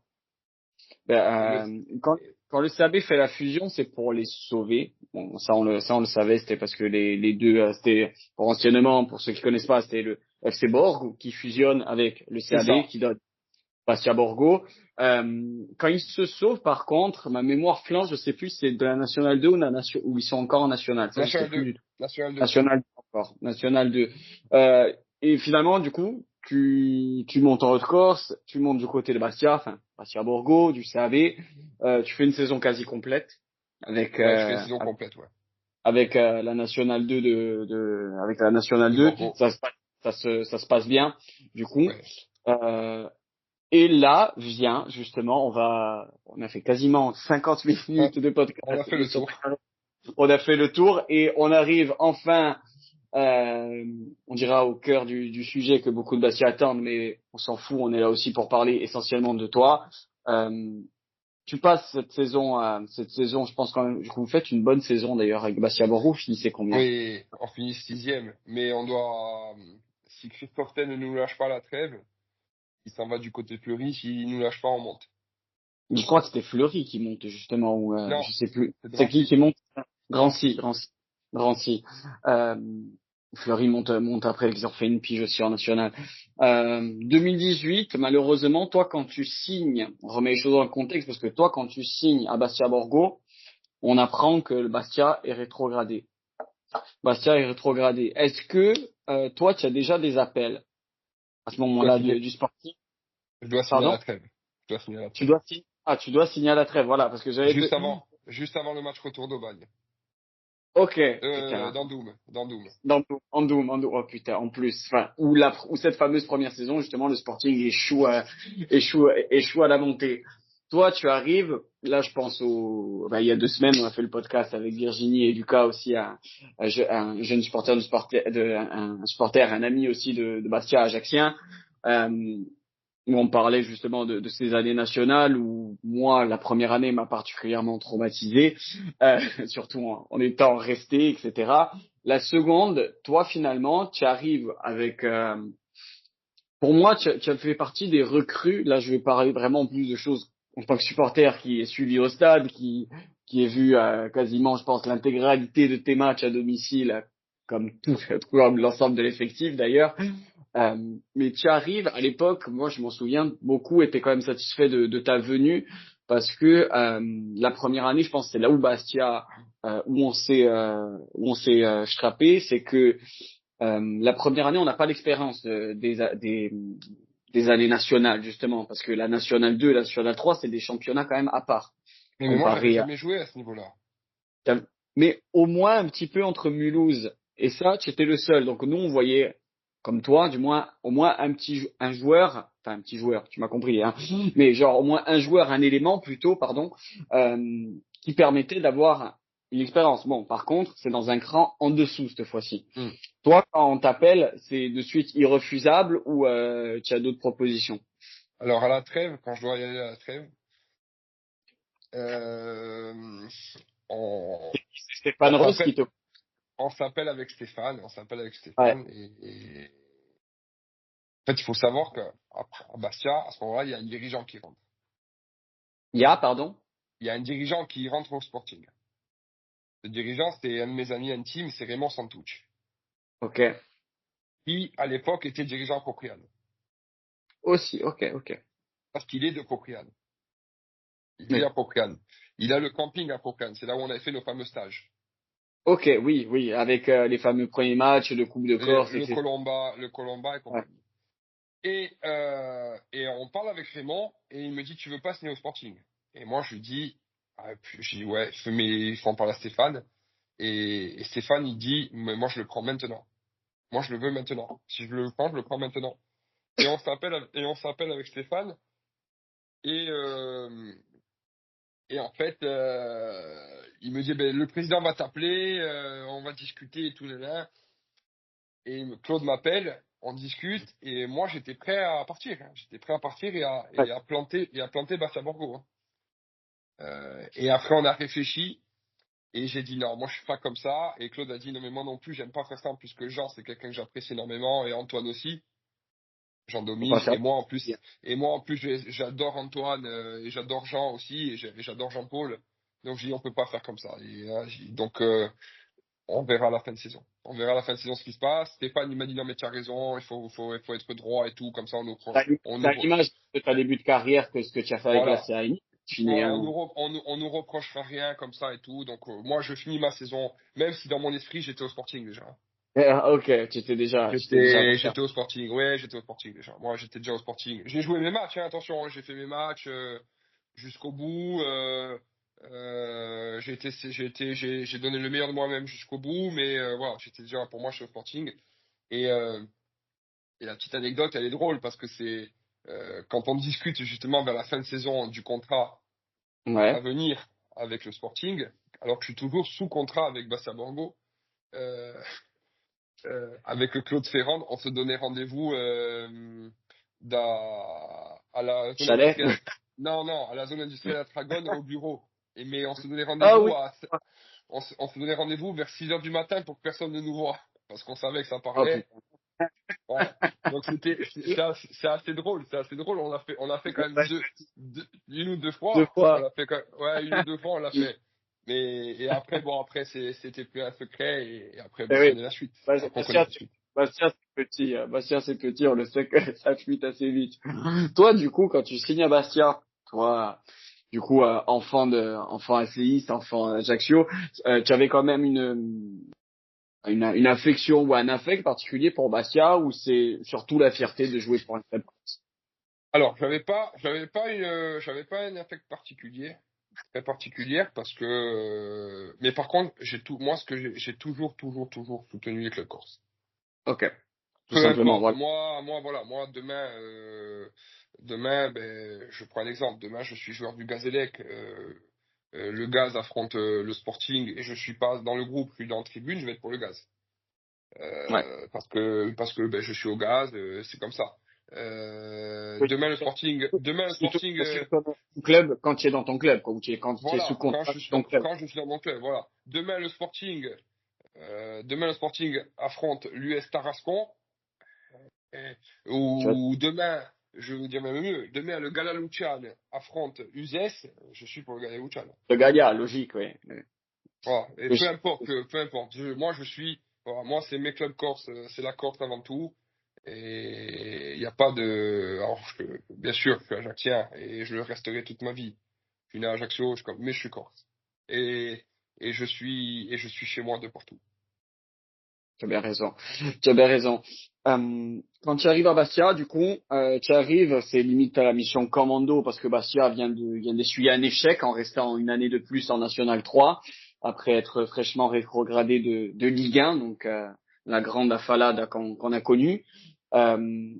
B: Et le,
A: quand le CAB fait la fusion, c'est pour les sauver. Bon, ça on le savait, c'était parce que les deux, c'était, pour anciennement, pour ceux qui connaissent pas, c'était le FC Borg qui fusionne avec le
B: c'est
A: CAB,
B: ça.
A: qui donne Bastia Borgo. Quand ils se sauvent, par contre, ma mémoire flanche, je sais plus, si c'est de la Nationale 2 ou ils sont encore en Nationale. Ça, je sais
B: National
A: plus
B: 2.
A: du tout.
B: National 2.
A: National 2 encore. National 2. Et finalement, du coup, tu montes en Haute-Corse, tu montes du côté de Bastia, enfin, Bastia Borgo, du CAB, tu fais une saison quasi complète avec,
B: Ouais, je fais une saison complète, ouais.
A: la Nationale 2 avec la Nationale
B: De
A: 2,
B: Borgo.
A: ça se passe bien, du coup.
B: Ouais.
A: Euh, et là vient justement, on a fait quasiment 50
B: Ouais.
A: minutes de
B: On a
A: podcast
B: fait le
A: sur
B: tour.
A: on a fait le tour et on arrive enfin, on dira au cœur du sujet que beaucoup de Bastia attendent, mais on s'en fout, on est là aussi pour parler essentiellement de toi. Euh, tu passes cette saison, je pense quand même que vous faites une bonne saison d'ailleurs avec Bastia Borgo, vous finissez combien?
B: Oui, on finit 6e, mais on doit, si Christophe Ten ne nous lâche pas à la trêve, il s'en va du côté Fleury, s'il nous lâche pas, on monte.
A: Je crois que c'était Fleury qui monte justement, ou
B: Non,
A: je sais plus.
B: c'est
A: C'est qui
B: Drancy.
A: monte? Drancy, Drancy, Drancy. Euh, Fleury monte après qu'ils ont fait une pige aussi en national. 2018, malheureusement, toi quand tu signes, on remet les choses dans le contexte parce que toi quand tu signes à Bastia Borgo, on apprend que le Bastia est rétrogradé. Bastia est rétrogradé. Est-ce que toi tu as déjà des appels à ce
B: Je dois
A: moment-là
B: signer,
A: du sportif?
B: je dois signer à la
A: Pardon?
B: trêve. Je dois signer à la
A: Tu
B: trêve.
A: dois signer. Ah, tu dois signer à la trêve, voilà, parce que
B: Juste avant le match retour d'Aubagne.
A: Ok, putain.
B: Dans Doom.
A: Oh putain, en plus, enfin, ou cette fameuse première saison, justement, le Sporting échoue à la montée. Toi, tu arrives, là, je pense il y a 2 semaines, on a fait le podcast avec Virginie et Lucas aussi, un jeune supporter un supporter, un ami aussi de Bastia Ajaxien. Euh, où on parlait justement de ces années nationales où moi la première année m'a particulièrement traumatisé, surtout en étant resté, etc. La seconde, toi finalement, tu arrives avec, pour moi, tu as fait partie des recrues. Là, je vais parler vraiment plus de choses en tant que supporter qui est suivi au stade, qui est vu quasiment, je pense, l'intégralité de tes matchs à domicile, comme tout, comme l'ensemble de l'effectif d'ailleurs. Mais tu arrives, à l'époque, moi je m'en souviens, beaucoup étaient quand même satisfaits de ta venue parce que la première année, je pense, c'est là où Bastia, où on s'est scrappé, c'est que la première année, on n'a pas l'expérience des années nationales justement parce que la nationale 2 et la nationale 3, c'est des championnats quand même à part
B: Mais moi, j'avais
A: comparé
B: jamais joué à ce niveau-là.
A: mais au moins un petit peu entre Mulhouse et ça, tu étais le seul. Donc nous, on voyait, comme toi, du moins, au moins un joueur, enfin un petit joueur, tu m'as compris, hein, mais genre au moins un joueur, un élément plutôt, pardon, qui permettait d'avoir une expérience. Bon, par contre, c'est dans un cran en dessous cette fois-ci.
B: Hmm.
A: Toi, quand on t'appelle, c'est de suite irrefusable ou tu as d'autres propositions?
B: Alors, à la trêve, quand je dois y aller à la trêve, euh, on,
A: C'est
B: on
A: Stéphane Rose
B: s'appelle,
A: qui te...
B: on s'appelle avec
A: Ouais.
B: Stéphane, en fait, il faut savoir qu'à Bastia, à ce moment-là, il y a un dirigeant qui rentre.
A: Pardon?
B: Il y a un dirigeant qui rentre au Sporting. Le dirigeant, c'est un de mes amis intimes, c'est Raymond Santouch,
A: Ok.
B: qui, à l'époque, était dirigeant à Propriane.
A: Aussi, ok, ok.
B: Parce qu'il est de Propriane. Il vit
A: Oui.
B: à Propriane. Il a le camping à Propriane. C'est là où on avait fait nos fameux stages.
A: Ok, oui, oui, avec les fameux premiers matchs de Coupe de Corse,
B: Le
A: etc.
B: Colomba et
A: Ouais.
B: compagnie. Et on parle avec Raymond et il me dit, tu veux pas signer au Sporting? Et moi, je lui dis, je dis, ouais, mais il faut en parler à Stéphane. Et Stéphane, il dit, mais moi, je le prends maintenant. Moi, je le veux maintenant. Si je le prends, je le prends maintenant. Et on s'appelle avec Stéphane. Et, euh, et en fait, il me dit, ben, le président va t'appeler, on va discuter et tout, là. Et Claude m'appelle, on discute, et moi j'étais prêt à partir, hein. J'étais prêt à partir
A: Ouais.
B: et à planter Bastia Borgo, hein. Et après on a réfléchi, et j'ai dit non, moi je suis pas comme ça. Et Claude a dit non mais moi non plus, j'aime pas faire ça, en plus que Jean c'est quelqu'un que j'apprécie énormément, et Antoine aussi, Jean
A: Faut pas
B: Domi,
A: faire.
B: et moi en plus j'adore Antoine, et j'adore Jean aussi, et j'adore Jean-Paul. Donc j'ai dit on peut pas faire comme ça. Donc on verra à la fin de saison. On verra à la fin de saison ce qui se passe. Stéphane, il m'a dit non, mais tu as raison, il faut être droit et tout, comme ça
A: T'as l'image de ta début de carrière que ce que tu as fait avec la
B: voilà.
A: CAI. Tu finis
B: Voilà,
A: un...
B: on nous reprochera rien comme ça et tout. Donc, moi, je finis ma saison, même si dans mon esprit, j'étais au Sporting déjà.
A: Ok, tu étais déjà
B: J'étais au Sporting, ouais, j'étais au Sporting déjà. Moi, j'étais déjà au Sporting. J'ai joué mes matchs, hein, attention, hein, j'ai fait mes matchs jusqu'au bout. J'ai donné le meilleur de moi-même jusqu'au bout, mais voilà, j'étais déjà, pour moi, je suis au Sporting. Et, euh, et la petite anecdote, elle est drôle parce que c'est quand on discute justement vers la fin de saison du contrat à
A: Ouais.
B: venir avec le Sporting, alors que je suis toujours sous contrat avec Bastia Borgo, euh, avec le Claude Ferrand, on se donnait rendez-vous à la zone
A: Chalet.
B: industrielle. Non, à la zone industrielle à Dragon, au bureau. Mais on se donnait
A: Ah
B: rendez-vous
A: oui.
B: on se donnait rendez-vous vers 6 heures du matin pour que personne ne nous voit. Parce qu'on savait que ça
A: Oh
B: parlait.
A: putain.
B: Ouais. Donc c'est assez drôle, c'est assez drôle. On l'a fait quand même une ou deux
A: Deux
B: fois. On
A: fois.
B: l'a fait ouais, une ou deux fois, on l'a fait. Et après, bon, après, c'était plus un secret, et après,
A: Eh
B: bon, on
A: oui.
B: connaît la suite. Après, on connaît
A: Bastien,
B: la suite.
A: Bastien, c'est petit. Bastien, c'est petit. On le sait que ça fuite assez vite. Toi, du coup, quand tu signes à Bastia, toi, du coup, enfant ACI, enfant Ajaccio, tu avais quand même une affection ou un affect particulier pour Bastia, ou c'est surtout la fierté de jouer pour un club?
B: Alors, j'avais pas un affect particulier, très particulière, parce que, mais par contre, moi, j'ai toujours soutenu les clubs corses.
A: Ok. Tout
B: Peu
A: simplement,
B: importe.
A: voilà.
B: Voilà, moi, demain, ben, je prends un exemple. Demain, je suis joueur du Gazélec. Le Gaz affronte le Sporting et je suis pas dans le groupe, je suis dans la tribune, je vais être pour le Gaz.
A: Ouais.
B: Parce que ben, je suis au Gaz, c'est comme ça.
A: Oui.
B: Demain le
A: Surtout,
B: Sporting,
A: surtout dans ton club, quand tu es dans ton club, quoi, ou quand tu es sous
B: voilà,
A: contrat de ton club.
B: quand je suis dans mon club, voilà. Demain le Sporting affronte l'US Tarascon.
A: Tu vois,
B: Ou demain, je vais vous dire même mieux, demain le Galaluccian affronte Uzès, je suis pour le Galaluccian.
A: le Gaga, logique, oui.
B: Voilà. Et
A: Oui.
B: peu importe. Moi je suis, voilà, moi c'est mes clubs corses, c'est la Corse avant tout. Et il n'y a pas de, alors bien sûr, je suis ajaccien et je le resterai toute ma vie. Je suis né à Ajaccio, mais je suis corse. Et, et je suis chez moi de partout.
A: Tu as bien raison. Tu as bien raison. Quand tu arrives à Bastia, du coup, tu arrives, c'est limite à la mission commando parce que Bastia vient d'essuyer un échec en restant une année de plus en National 3 après être fraîchement rétrogradé de Ligue 1, donc la grande affalade qu'on a connue. Euh,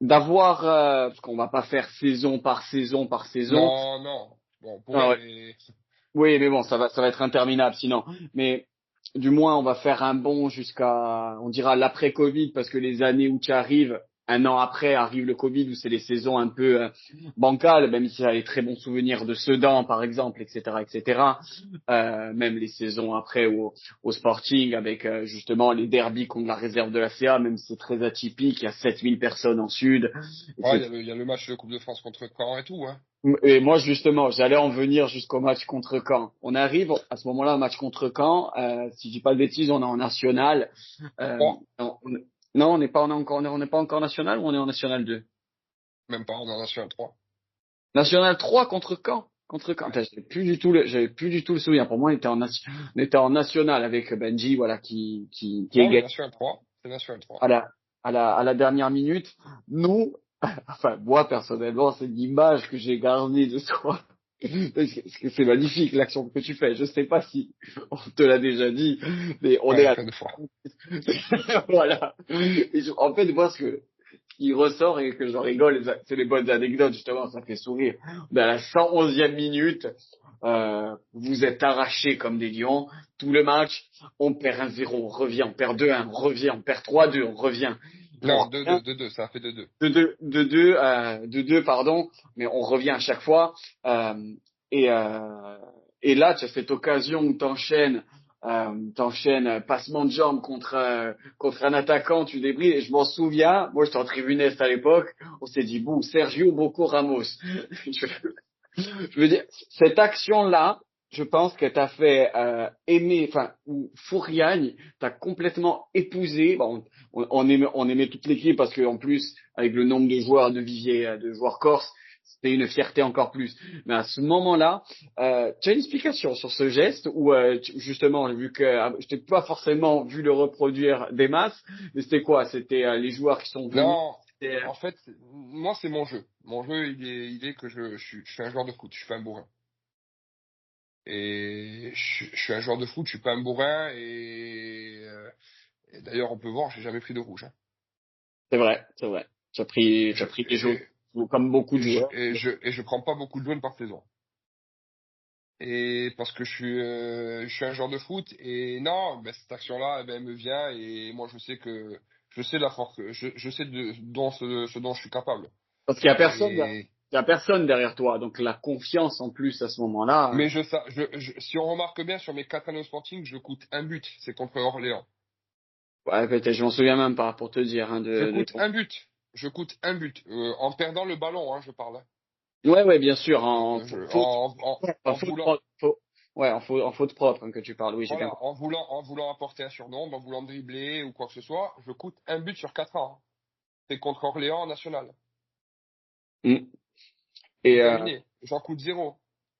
A: parce qu'on va pas faire saison par saison.
B: Non, bon, on
A: Ah
B: pourrait,
A: ouais.
B: mais
A: Oui, mais bon, ça va être interminable sinon. Mais du moins, on va faire un bond jusqu'à, on dira l'après-Covid, parce que les années où tu arrives, un an après arrive le Covid, où c'est les saisons un peu bancales, même si ça a des très bons souvenirs de Sedan, par exemple, etc., etc. Même les saisons après au Sporting, avec justement les derbies contre la réserve de la CA, même si c'est très atypique, il y a 7000 personnes en Sud,
B: ouais,
A: etc.
B: il y a le match de Coupe de France contre Caen et tout, hein.
A: Et moi, justement, j'allais en venir jusqu'au match contre Caen. On arrive à ce moment-là, au match contre Caen. Si je dis pas de bêtises, on est en national.
B: Oh,
A: Non, non, on n'est pas encore national ou on est en national 2?
B: même pas, on en a su un 3.
A: National 3 contre Caen. Contre Caen.
B: Ouais.
A: Putain, j'avais plus du tout le souvenir. Pour moi, on était en national avec Benji, voilà, qui
B: Non,
A: est
B: on en
A: gagné
B: a su un 3. C'est on a su un 3.
A: à la dernière minute. Nous, enfin, moi, personnellement, c'est l'image que j'ai gardée de toi. Parce que c'est magnifique l'action que tu fais. Je sais pas si on te l'a déjà dit, mais on est
B: Ouais,
A: à...
B: plein de fois.
A: voilà. En fait, moi, ce qui ressort et que j'en rigole, c'est les bonnes anecdotes, justement, ça fait sourire. On est à la 111e minute, vous êtes arrachés comme des lions, tout le match, on perd 1-0, on revient, on perd 2-1, on revient, on perd 3-2, on revient. On
B: Non,
A: revient
B: 2-2, ça a fait 2-2.
A: de deux, pardon, mais on revient à chaque fois. Euh, et, euh, et là, tu as cette occasion où t'enchaînes passement de jambe contre un attaquant, tu débris. Et je m'en souviens, moi j'étais en tribuniste à l'époque, on s'est dit, bon, Sergio Bocco Ramos. je, je veux dire, cette action-là, je pense que t'as fait aimer, enfin, ou Fouriagne, t'as complètement épousé. Bon, on aimait toute l'équipe parce qu'en plus, avec le nombre de joueurs de vivier, de joueurs corses, c'était une fierté encore plus. Mais à ce moment-là, tu as une explication sur ce geste où justement, vu que je t'ai pas forcément vu le reproduire des masses, mais c'était quoi? C'était les joueurs qui sont venus.
B: Non,
A: C'était,
B: en fait, moi, c'est mon jeu. Mon jeu, il est que je suis un joueur de foot, je suis pas un bourrin. Et je suis un joueur de foot, je suis pas un bourrin. Et d'ailleurs, on peut voir, j'ai jamais pris de rouge, hein.
A: c'est vrai, c'est vrai. Tu
B: Je,
A: as pris des joueurs comme beaucoup de joueurs.
B: et je prends pas beaucoup de jaunes par saison. Et parce que je suis un joueur de foot. Et non, ben, cette action-là, eh ben, elle me vient. Et moi, je sais la force, je sais ce dont je suis capable.
A: Parce qu'il y a personne,
B: Et
A: y a personne derrière toi, donc la confiance en plus à ce moment-là.
B: Mais si on remarque bien sur mes 4 années au Sporting, je coûte un but, c'est contre Orléans.
A: Ouais, peut-être, je m'en souviens même pas pour te dire, hein,
B: Je
A: de
B: coûte
A: ton.
B: un but. Je coûte un but. En perdant le ballon, hein, je parle.
A: Ouais, ouais, bien sûr, en
B: Je-
A: faute, en
B: en
A: faute,
B: voulant,
A: ouais, en faute propre, hein, que tu parles. Oui, j'ai bien
B: voilà,
A: compris.
B: en voulant apporter un surnombre, en voulant dribbler ou quoi que ce soit, je coûte un but sur 4 ans. C'est contre Orléans en national.
A: Mm.
B: C'est
A: Et
B: terminé. J'en coûte zéro.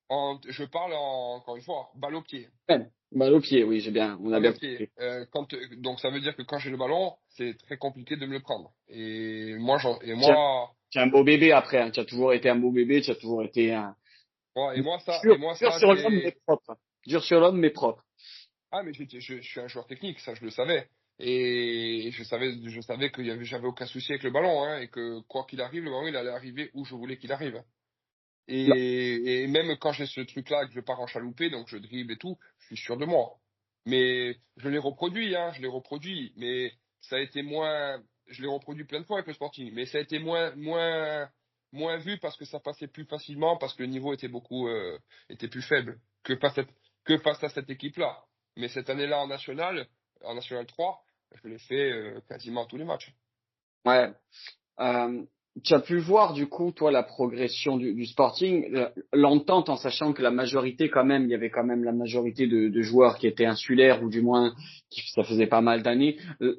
B: Je parle encore une fois, balle au pied.
A: ouais, balle au pied, oui, on a
B: Balle
A: bien
B: au pied.
A: compris.
B: Donc ça veut dire que quand j'ai le ballon, c'est très compliqué de me le prendre.
A: Tiens, tu es un beau bébé après, hein. Tu as toujours été un beau bébé, tu as toujours été un dur sur l'homme mais
B: c'est.
A: propre. Dur sur l'homme mais propre.
B: Ah, mais je suis un joueur technique, ça je le savais. Et je savais j'avais aucun souci avec le ballon, hein, et que quoi qu'il arrive, le ballon il allait arriver où je voulais qu'il arrive.
A: Là,
B: Et même quand j'ai ce truc-là, que je pars en chaloupé, donc je dribble et tout, je suis sûr de moi. Mais je l'ai reproduit, hein, je l'ai reproduit. Mais ça a été moins, je l'ai reproduit plein de fois avec le Sporting. Mais ça a été moins vu parce que ça passait plus facilement, parce que le niveau était plus faible que face à cette équipe-là. Mais cette année-là en National 3, je l'ai fait quasiment à tous les matchs.
A: ouais. Euh, Tu as pu voir du coup, toi, la progression du Sporting, l'entente en sachant que la majorité, quand même, il y avait quand même la majorité de joueurs qui étaient insulaires ou du moins ça faisait pas mal d'années.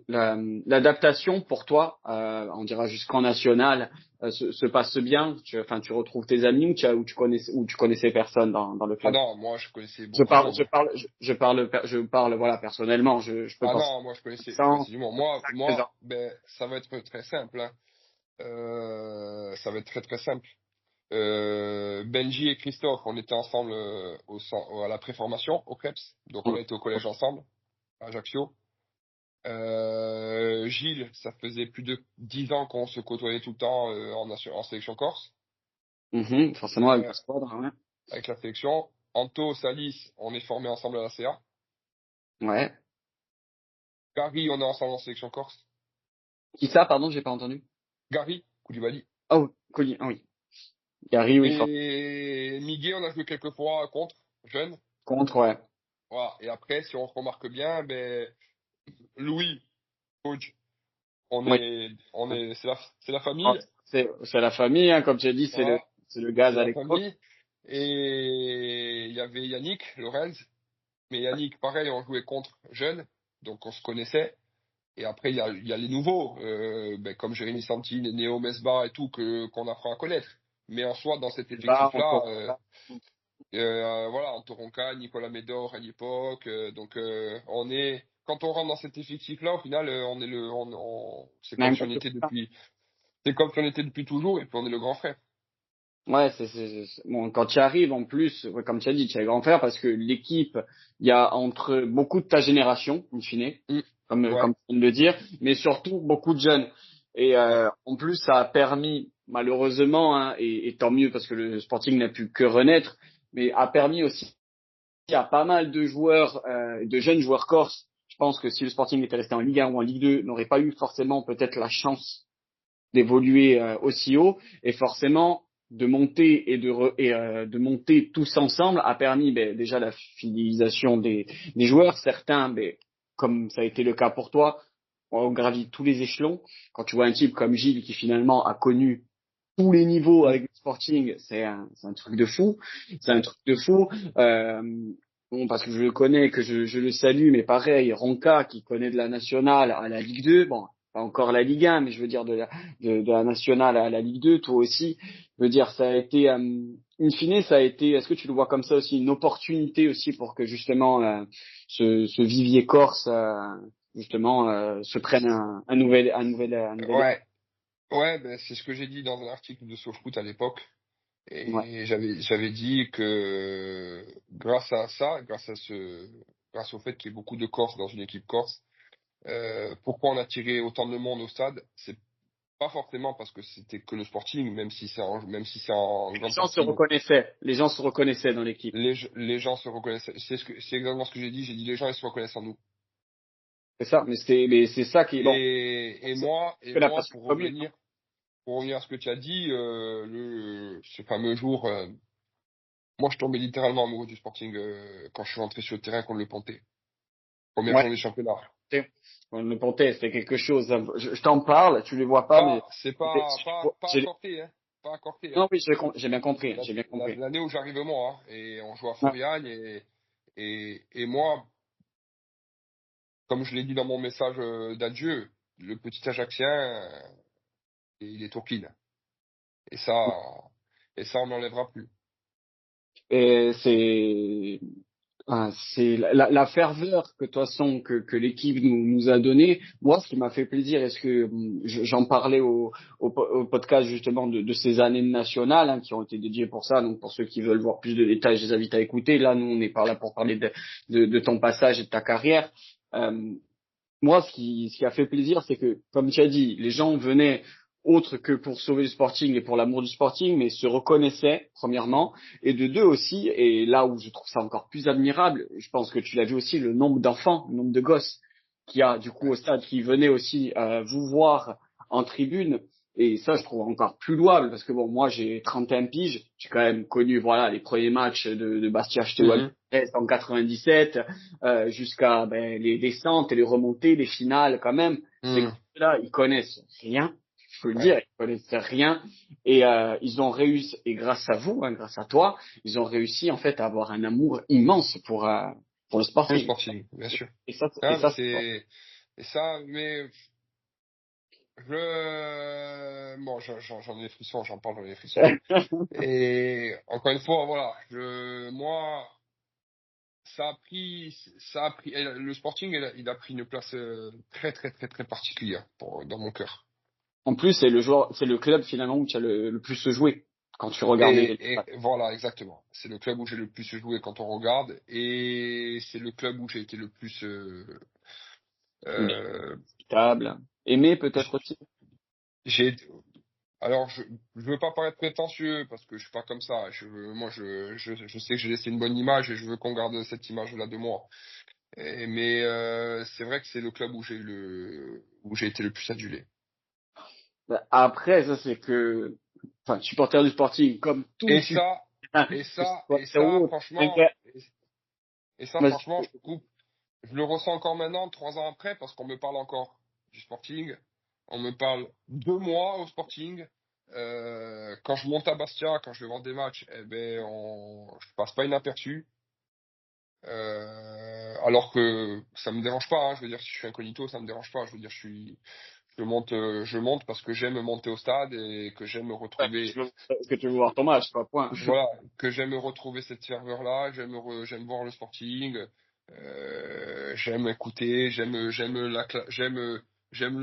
A: L'adaptation pour toi, on dira jusqu'en national, se passe bien. Enfin, tu retrouves tes amis ou tu connaissais personne dans le
B: Ah
A: club.
B: non, moi je connaissais beaucoup de monde.
A: Je parle, voilà, personnellement. Je peux
B: Ah
A: penser
B: non, moi je
A: sans
B: connaissais du monde. Ben, ça va être très simple, hein. Ça va être très très simple. Benji et Christophe, on était ensemble à la préformation au CREPS, donc on a été au collège ensemble à Ajaccio. Gilles, ça faisait plus de 10 ans qu'on se côtoyait tout le temps en sélection corse,
A: Forcément avec
B: euh,
A: le squad, ouais.
B: avec la sélection. Anto, Salis, on est formés ensemble à la CA.
A: Ouais.
B: Gary, on est ensemble en sélection corse.
A: Qui ça, pardon, j'ai pas entendu.
B: Gary, Koulibaly.
A: Oh, Colli, ah oui. Gary, oui,
B: Et Miguel, on a joué quelques fois contre, jeune.
A: contre, ouais.
B: Voilà. Et après, si on remarque bien, ben, Louis, coach,
A: Oui.
B: c'est la
A: Oh,
B: famille.
A: c'est la famille, hein, comme tu as dit,
B: Voilà.
A: c'est le
B: C'est
A: gaz à
B: la
A: l'époque.
B: famille. Et il y avait Yannick, Lorenz. Mais Yannick, pareil, on jouait contre jeune. Donc on se connaissait. Et après, il y a les nouveaux, ben, comme Jérémy Santine, Néo Mesba et tout, qu'on apprend à connaître. Mais en soi, dans cet
A: Là,
B: effectif-là,
A: encore.
B: voilà, Antoronca, Nicolas Médor à l'époque. Donc, quand on rentre dans cet effectif-là, au final, c'est comme
A: Même
B: si
A: pas
B: on
A: que
B: était
A: ça.
B: c'est comme si on était depuis toujours, et puis on est le grand frère.
A: Ouais, bon, quand tu arrives, en plus, ouais, comme tu as dit, tu es grand frère parce que l'équipe, il y a entre beaucoup de ta génération, in fine,
B: Mm.
A: comme
B: Ouais,
A: tu viens de le dire, mais surtout beaucoup de jeunes. Et
B: ouais.
A: en plus, ça a permis, malheureusement, hein, et tant mieux parce que le Sporting n'a pu que renaître, mais a permis aussi à pas mal de joueurs, de jeunes joueurs corses. Je pense que si le Sporting était resté en Ligue 1 ou en Ligue 2, n'aurait pas eu forcément peut-être la chance d'évoluer aussi haut, et forcément de monter de monter tous ensemble a permis déjà la fidélisation des joueurs. Certains, comme ça a été le cas pour toi, ont gravi tous les échelons. Quand tu vois un type comme Gilles qui finalement a connu tous les niveaux
B: Mm.
A: avec le Sporting, c'est un truc de fou. C'est un truc de fou. Euh, bon, parce que je le connais, que je le salue, mais pareil, Ronca qui connaît de la nationale à la Ligue 2, bon, pas encore la Ligue 1, mais je veux dire de la nationale à la Ligue 2, toi aussi. Je veux dire, ça a été, in fine, ça a été, est-ce que tu le vois comme ça aussi, une opportunité aussi pour que justement ce vivier corse, justement, se prenne un nouvel
B: Ouais, ouais, ben, c'est ce que j'ai dit dans un article de SoFoot à l'époque.
A: ouais.
B: Et j'avais dit que grâce à ça, grâce au fait qu'il y ait beaucoup de Corses dans une équipe corse, pourquoi on a tiré autant de monde au stade, c'est pas forcément parce que c'était que le Sporting, même si c'est en
A: Les
B: grande
A: gens se
B: partie.
A: reconnaissaient, les gens se reconnaissaient dans l'équipe.
B: Les gens se reconnaissent. C'est exactement ce que j'ai dit. J'ai dit les gens ils se reconnaissent en nous.
A: C'est ça, mais c'est ça qui est bon.
B: Et
A: C'est
B: moi,
A: que la passion commune, hein.
B: pour revenir à ce que tu as dit, ce fameux jour, moi je tombais littéralement amoureux du Sporting quand je suis rentré sur le terrain contre le Pontet. Première
A: Ouais.
B: journée de championnat.
A: Le Pontet, c'était quelque chose. Je t'en parle, tu les vois pas, mais
B: C'est
A: c'était-
B: pas
A: j'ai-
B: accordé, hein. Pas accordé, hein.
A: non, oui, j'ai bien compris, j'ai bien compris.
B: L'année où j'arrive moi, hein, et on joue à
A: Ouais.
B: Foriagne et moi, comme je l'ai dit dans mon message d'adieu, le petit Ajaxien, il est au clean. Et ça, on n'enlèvera plus.
A: Et c'est la ferveur que de toute façon que l'équipe nous a donnée. Moi, ce qui m'a fait plaisir, est-ce que j'en parlais au podcast justement de ces années nationales qui ont été dédiées pour ça. Donc pour ceux qui veulent voir plus de détails, je les invite à écouter. Là, nous, on est par là pour parler de ton passage et de ta carrière. Euh, Moi, ce qui a fait plaisir, c'est que, comme tu as dit, les gens venaient autre que pour sauver le Sporting et pour l'amour du Sporting, mais se reconnaissaient, premièrement, et de deux aussi, et là où je trouve ça encore plus admirable, je pense que tu l'as vu aussi, le nombre d'enfants, le nombre de gosses qu'il y a du coup
B: Ouais.
A: au stade qui venaient aussi vous voir en tribune. Et ça, je trouve encore plus louable parce que bon, moi, j'ai 31 piges. J'ai quand même connu, voilà, les premiers matchs de Bastia Steaua
B: Mhm.
A: en 97, jusqu'à les descentes et les remontées, les finales quand même. Ces
B: Mhm.
A: gars-là, ils connaissent rien. Je peux le
B: Ouais.
A: dire, ils connaissent rien. Et ils ont réussi, et grâce à vous, grâce à toi, ils ont réussi en fait à avoir un amour immense pour le
B: Pour le
A: Sporting.
B: Sporting, bien sûr.
A: Et
B: Ah, mais
A: ça,
B: et ça, mais bon, j'en ai des frissons, j'en parle, j'en ai des frissons. Et encore une fois, voilà, moi, et le Sporting, il a pris une place très, très, très, très particulière dans mon cœur.
A: en plus, c'est le club finalement où tu as le plus joué quand tu regardais les
B: Et voilà, exactement. C'est le club où j'ai le plus joué quand on regarde, et c'est le club où j'ai été le plus,
A: matchs.
B: euh,
A: Table. Aimé
B: j-
A: peut-être aussi.
B: j'ai, alors je veux pas paraître prétentieux parce que je suis pas comme ça. Moi, je sais que j'ai laissé une bonne image et je veux qu'on garde cette image-là de moi. Mais c'est vrai que c'est le club où j'ai été le plus adulé.
A: Après, ça c'est que, enfin, supporter du Sporting, comme tout
B: Et
A: supporter,
B: ça, et
A: que ce
B: ça,
A: soit
B: et ça,
A: ou un
B: franchement,
A: gars,
B: je trouve, je le ressens encore maintenant, 3 ans après, parce qu'on me parle encore du Sporting. On me parle de moi au Sporting. Quand je monte à Bastia, quand je vais voir des matchs, eh ben, je passe pas inaperçu. Alors que ça me dérange pas, hein. Je veux dire, si je suis incognito, ça me dérange pas. Je veux dire, je monte parce que j'aime monter au stade et que j'aime me retrouver,
A: est-ce que tu veux voir ton match, quoi, point.
B: voilà, que j'aime me retrouver cette ferveur-là. J'aime voir le Sporting. J'aime écouter, j'aime le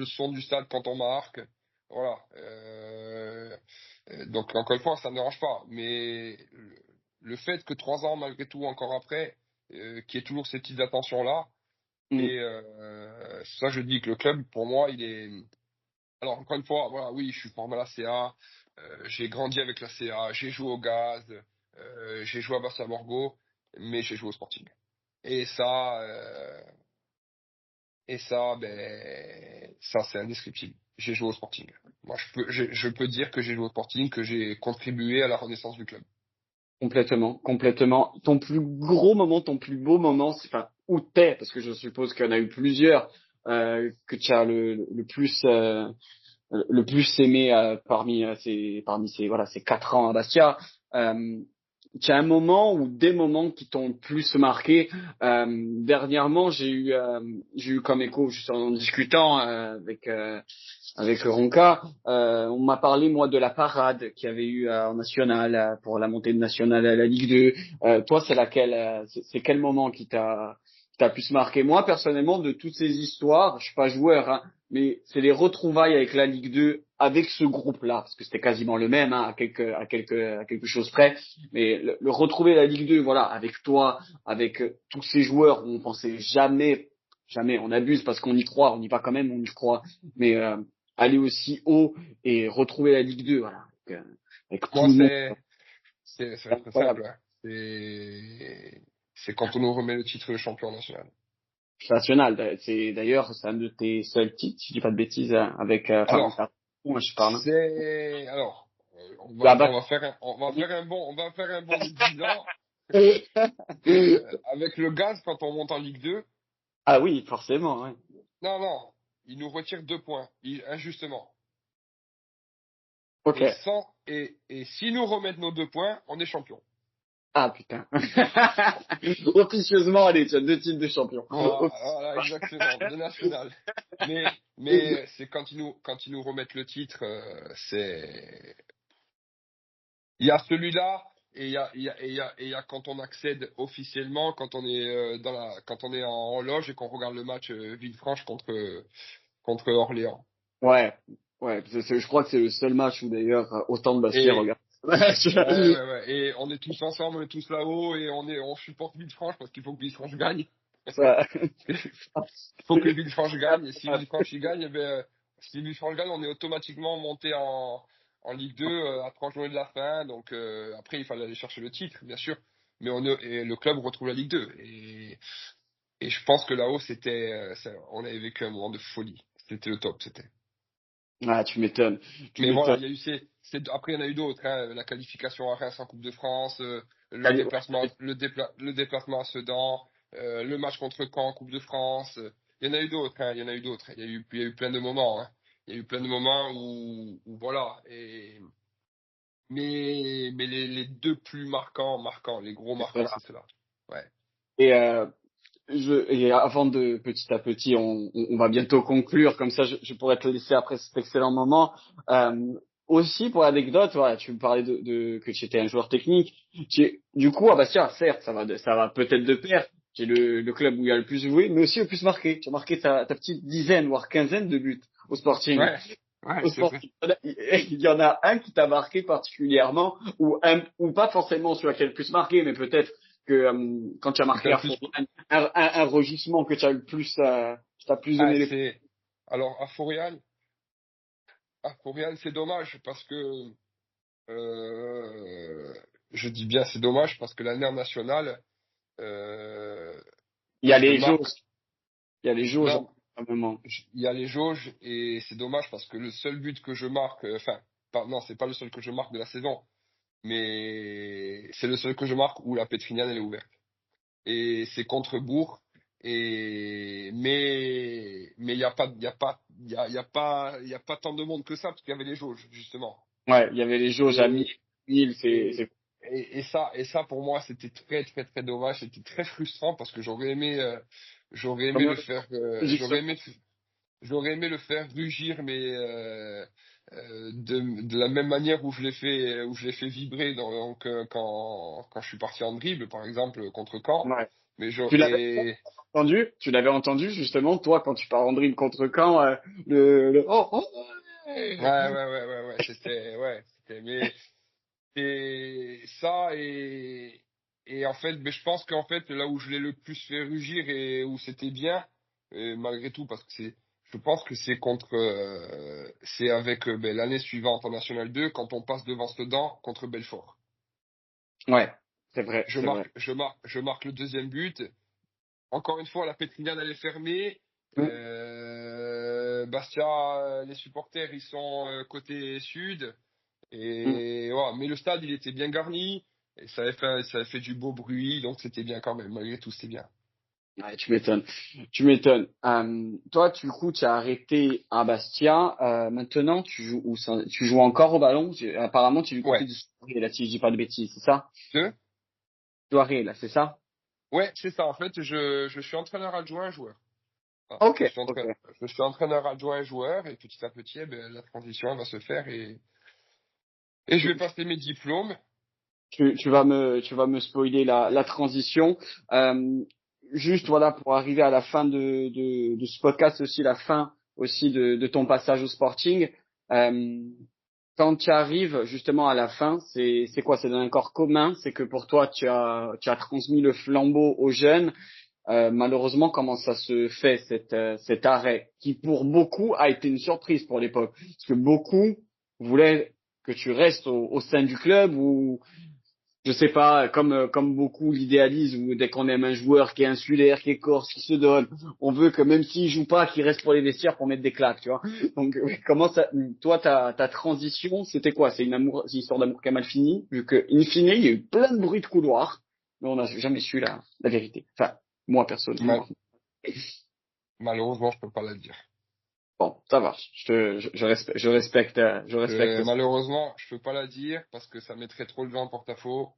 B: son du stade quand on marque. Voilà. Donc encore une fois, ça me dérange pas. Mais le fait que 3 ans malgré tout, encore après, qu'il y ait toujours ces petites attentions-là,
A: Mm.
B: et ça, je dis que le club, pour moi, il est. Alors encore une fois, voilà, oui, je suis formé à la CA, j'ai grandi avec la CA, j'ai joué au Gaz, j'ai joué à Bastia Borgo, mais j'ai joué au Sporting. Et ça, ça c'est indescriptible. J'ai joué au Sporting. Moi, je peux dire que j'ai joué au Sporting, que j'ai contribué à la renaissance du club.
A: Complètement, complètement. Ton plus gros moment, ton plus beau moment, c'est, enfin, où t'es, parce que je suppose qu'il y en a eu plusieurs, que tu as le plus aimé parmi ces voilà ces 4 ans à Bastia. Tu as un moment ou des moments qui t'ont le plus marqué. Dernièrement, j'ai eu comme écho juste en discutant avec Ronca, on m'a parlé moi de la parade qu'il y avait eu en national pour la montée de national à la Ligue 2. Toi, c'est laquelle c'est quel moment qui t'a plus marqué? Moi, personnellement, de toutes ces histoires, je suis pas joueur, mais c'est les retrouvailles avec la Ligue 2, avec ce groupe-là, parce que c'était quasiment le même, à quelque chose près. Mais le retrouver la Ligue 2, voilà, avec toi, avec tous ces joueurs où on pensait jamais, jamais, on abuse parce qu'on y croit, on y va quand même, on y croit. Mais aller aussi haut et retrouver la Ligue 2, voilà, avec tout
B: Moi,
A: le monde,
B: ça va
A: c'est
B: être
A: incroyable.
B: simple, hein. C'est quand on nous remet le titre de champion national.
A: National, c'est d'ailleurs c'est un de tes seuls titres, si je dis pas de bêtises, avec, enfin,
B: Alors,
A: Moi, je parle.
B: C'est alors
A: Ah bah,
B: on va faire un bon bilan avec le Gaz quand on monte en Ligue 2.
A: ah oui, forcément, ouais.
B: Non, non, il nous retire 2 points, injustement.
A: Ok.
B: Et si nous remettent nos 2 points, on est champion.
A: Ah putain. Officieusement, allez, tu as 2 titres de champion.
B: Voilà, exactement, de national. Mais c'est quand ils nous remettent le titre, c'est il y a celui-là et il y a quand on accède officiellement, quand on est quand on est en loge et qu'on regarde le match Villefranche contre Orléans.
A: Ouais, ouais, je crois que c'est le seul match où d'ailleurs autant de Bastia
B: Et
A: regarde.
B: et on est tous ensemble, on est tous là-haut et on supporte Villefranche parce qu'il faut que Villefranche gagne.
A: Ça-
B: Il faut que Villefranche gagne. Et si Villefranche il gagne, eh ben, si Villefranche gagne, on est automatiquement monté en Ligue 2 à 3 journées de la fin. Donc après, il fallait aller chercher le titre, bien sûr. Mais et le club retrouve la Ligue 2. Et je pense que là-haut, on avait vécu un moment de folie. C'était le top, c'était.
A: Ah, tu m'étonnes, tu
B: Mais voilà,
A: m'étonnes.
B: il y a eu après il y en a eu d'autres, hein, la qualification à Reims en Coupe de France, le déplacement à Sedan, le match contre Caen en Coupe de France. Il y en a eu d'autres, hein, il y en a eu d'autres. Il y a eu plein de moments, hein. Il y a eu plein de moments où voilà. Mais les deux plus marquants, les gros marquants,
A: Voilà.
B: c'est cela. Ouais.
A: Et et avant de petit à petit, on va bientôt conclure, comme ça je pourrais te laisser après cet excellent moment. Aussi pour l'anecdote, voilà, tu me parlais que tu étais un joueur technique. Du coup, ah bah tiens, certes, ça va peut-être de pair. Tu es le club où il y a le plus joué, mais aussi le plus marqué. Tu as marqué ta petite dizaine, voire quinzaine de buts au Sporting.
B: Ouais, ouais,
A: Au
B: c'est vrai.
A: Sporting, il y en a un qui t'a marqué particulièrement, ou pas forcément celui qui a le plus marqué, mais peut-être que quand tu as
B: C'était
A: marqué
B: le
A: à
B: plus.
A: Fournier, un rugissement que tu as le plus, qui t'a plus
B: Ah,
A: donné les.
B: alors à Forial, c'est dommage parce que Euh, je dis bien c'est dommage parce que l'année en nationale, euh,
A: Il y a
B: je
A: les
B: marque.
A: jauges, il y a les jauges
B: Non,
A: à un moment.
B: il y a les jauges et c'est dommage parce que le seul but que je marque, enfin, non, c'est pas le seul que je marque de la saison, mais c'est le seul que je marque où la Pétriniane elle est ouverte. Et c'est contre Bourg. Mais il y a pas tant de monde que ça parce qu'il y avait les jauges justement.
A: Ouais, il y avait les jauges à 1000,
B: Et
A: 1000,
B: Et, et ça, pour moi, c'était très, très, très dommage. C'était très frustrant parce que j'aurais aimé le faire, j'aurais aimé le faire rugir, mais de la même manière où je l'ai fait vibrer donc, quand je suis parti en dribble, par exemple, contre Caen.
A: Ouais.
B: Mais
A: Tu l'avais tu l'avais entendu justement, toi, quand tu pars en dribble contre Caen, oh, oh,
B: ouais,
A: ouais.
B: ouais, mais et ça, et en fait, mais je pense qu'en fait, là où je l'ai le plus fait rugir et où c'était bien, malgré tout, parce que je pense que c'est avec l'année suivante en National 2, quand on passe devant Sedan contre Belfort.
A: Ouais, c'est vrai, c'est vrai.
B: Je marque le deuxième but. Encore une fois, la pétrinade, elle est fermée.
A: Mm,
B: Bastia, les supporters, ils sont côté sud.
A: mm.
B: Et voilà, mais le stade, il était bien garni, et ça avait fait du beau bruit, donc c'était bien quand même, malgré tout, c'était bien.
A: Ouais, tu m'étonnes. Tu m'étonnes. Toi, du coup, tu as arrêté à Bastia. Maintenant, tu joues où ça, tu joues encore au ballon. Apparemment, tu es du côté
B: Ouais.
A: de Soirée, là, si je dis pas de bêtises, c'est ça?
B: Deux?
A: Soirée, là, c'est ça?
B: Ouais, c'est ça. En fait, je suis entraîneur adjoint joueur. Voilà.
A: Ok, ok.
B: Je suis entraîneur adjoint joueur, et petit à petit, la transition elle va se faire, et je vais passer mes diplômes.
A: Tu vas me spoiler la transition. Euh, Juste, voilà, pour arriver à la fin de ce podcast aussi, la fin aussi de ton passage au Sporting. Euh, Quand tu arrives justement à la fin, c'est quoi? C'est dans un corps commun, c'est que pour toi tu as transmis le flambeau aux jeunes. Malheureusement, comment ça se fait cet arrêt qui pour beaucoup a été une surprise pour l'époque, parce que beaucoup voulaient que tu restes au sein du club ou je sais pas, comme beaucoup l'idéalisent, où dès qu'on aime un joueur qui est insulaire, qui est corse, qui se donne, on veut que même s'il joue pas, qu'il reste pour les vestiaires pour mettre des claques, tu vois. Donc comment ça, toi ta transition, c'était quoi? C'est une histoire d'amour qui a mal fini, vu que in fine il y a eu plein de bruits de couloir, mais on n'a jamais su la vérité. Enfin, moi personnellement.
B: Mal- Malheureusement, je peux pas la dire.
A: Bon, ça va. Je respecte, je respecte.
B: Malheureusement, je peux pas la dire parce que ça mettrait trop de gens en porte-à-faux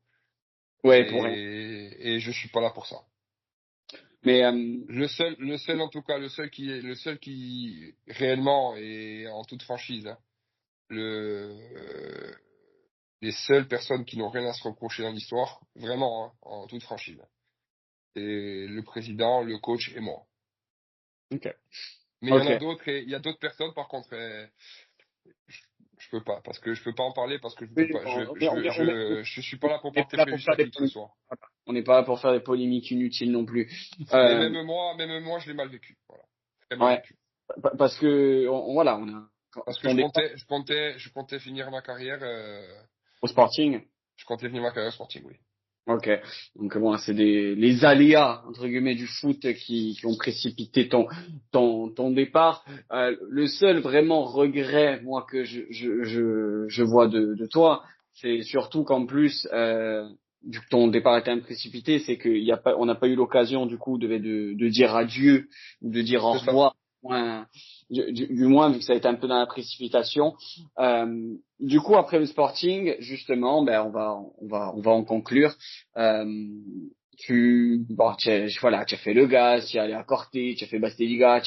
A: Ouais, pour rien.
B: et je suis pas là pour ça.
A: Mais
B: Le seul en tout cas, le seul qui réellement et en toute franchise, hein, le, les seules personnes qui n'ont rien à se reprocher dans l'histoire, vraiment, hein, en toute franchise, c'est le président, le coach et moi.
A: ok,
B: Mais il y en a
A: ok.
B: d'autres et il y a d'autres personnes par contre, je, je peux pas parce que je peux pas en parler parce que je peux
A: Oui,
B: pas, je suis pas là pour
A: on n'est pas
B: porter
A: là pour
B: préjudice
A: faire
B: à
A: des
B: qui que ce
A: polémiques.
B: soit.
A: Voilà. On n'est pas là pour faire des polémiques inutiles non plus.
B: Mais
A: Euh,
B: même moi, je l'ai mal vécu. Voilà, très mal
A: ouais,
B: vécu.
A: parce que voilà, on a
B: Parce que
A: ton départ
B: je comptais finir ma carrière,
A: au Sporting.
B: je comptais finir ma carrière sportive, oui.
A: Ok, donc bon, c'est les aléas entre guillemets du foot qui ont précipité ton départ. Le seul vraiment regret, moi, que je vois de toi, c'est surtout qu'en plus, vu que ton départ était un précipité, c'est qu'il y a pas, on n'a pas eu l'occasion du coup de dire adieu ou de dire au
B: C'est ça.
A: revoir. Moins, du moins, vu que ça a été un peu dans la précipitation. Du coup, après le Sporting, justement, ben on va en conclure. Euh, voilà, tu as fait le gaz, tu es allé à Corté, tu as fait Basteliga,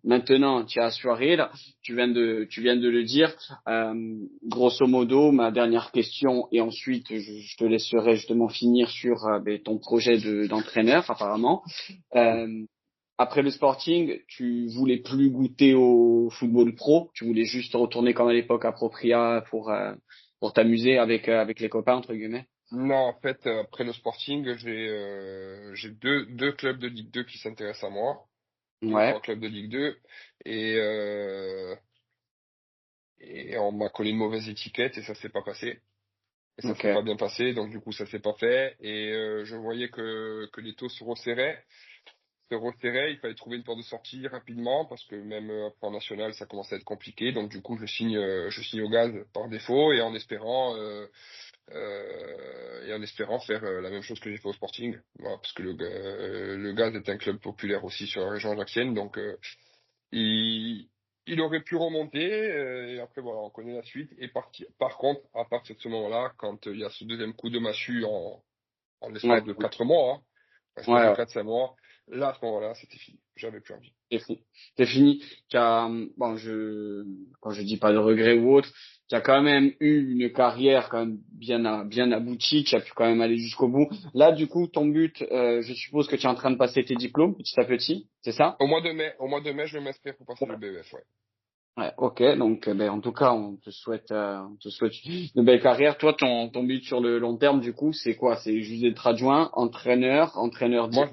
A: maintenant tu es à Suarez, tu viens de le dire. Grosso modo, ma dernière question, et ensuite je te laisserai justement finir sur ton projet d'entraîneur apparemment. Euh, Après le Sporting, tu voulais plus goûter au football pro, tu voulais juste retourner comme à l'époque à Propria pour t'amuser avec les copains entre guillemets.
B: Non, en fait, après le Sporting, j'ai deux clubs de Ligue 2 qui s'intéressent à moi, deux,
A: Ouais,
B: trois clubs de Ligue 2, et, euh, et on m'a collé une mauvaise étiquette et ça s'est pas passé. Et ça
A: ok.
B: s'est pas bien passé, donc du coup ça s'est pas fait. Et je voyais que les taux se resserraient, il fallait trouver une porte de sortie rapidement parce que même après en national ça commençait à être compliqué. Donc du coup je signe au gaz par défaut et en espérant faire la même chose que j'ai fait au Sporting. Voilà, parce que le gaz est un club populaire aussi sur la région ajaxienne, donc il, il aurait pu remonter, et après voilà, on connaît la suite, et partir. Par contre, à partir de ce moment-là, quand il y a ce deuxième coup de massue en l'espace
A: Ouais,
B: de 4 mois, hein, en l'espace de
A: ouais,
B: 4 5 mois, là, à ce moment-là, c'était fini. J'avais plus envie.
A: c'est fini. Bon, quand je dis pas de regret ou autre, tu as quand même eu une carrière quand même bien aboutie, tu as pu quand même aller jusqu'au bout. Là, du coup, ton but, je suppose que tu es en train de passer tes diplômes petit à petit, c'est ça?
B: Au mois de mai, je vais m'inscrire pour passer le BEF, ouais.
A: Ouais, ok, donc en tout cas, on te souhaite une belle carrière. Toi, ton but sur le long terme, du coup, c'est quoi? C'est juste d'être adjoint, entraîneur
B: Moi,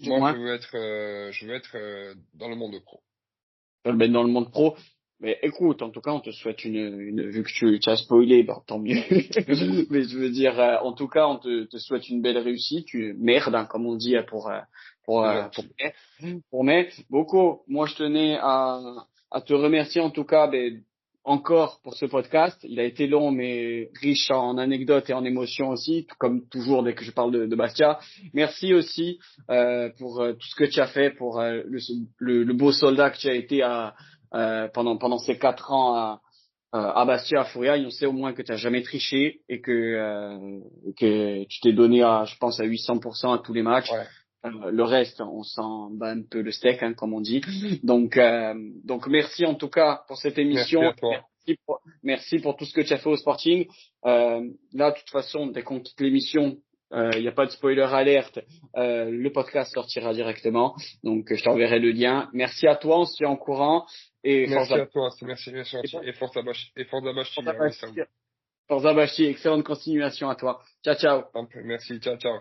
A: du moins,
B: je veux être dans le monde pro.
A: dans le monde pro. Mais écoute, en tout cas, on te souhaite vu que tu as spoilé, ben, tant mieux. Mais je veux dire, en tout cas, te souhaite une belle réussite. Merde, hein, comme on dit pour,
B: C'est
A: euh, pour,
B: gentil.
A: pour mai. Boko, moi je tenais à te remercier en tout cas encore pour ce podcast. Il a été long mais riche en anecdotes et en émotions aussi, tout comme toujours dès que je parle de Bastia. Merci aussi pour tout ce que tu as fait, pour le beau soldat que tu as été pendant ces 4 ans à Bastia, à Fouriagne. On sait au moins que tu n'as jamais triché et que tu t'es donné je pense, à 800% à tous les matchs.
B: Ouais.
A: Le reste, on s'en bat un peu le steak, hein, comme on dit. Donc merci en tout cas pour cette
B: Merci
A: émission.
B: à toi.
A: Merci pour tout ce que tu as fait au Sporting. Là, de toute façon, dès qu'on quitte l'émission, il n'y a pas de spoiler alerte. Le podcast sortira directement. Donc, je t'enverrai le lien. Merci à toi, on se tient en courant. Et
B: Merci à toi. C'est gentil. Et force à
A: Forza
B: Bastille, hein,
A: Bastille, Forza Bastille, excellente continuation à toi. Ciao, ciao.
B: Merci. Ciao, ciao.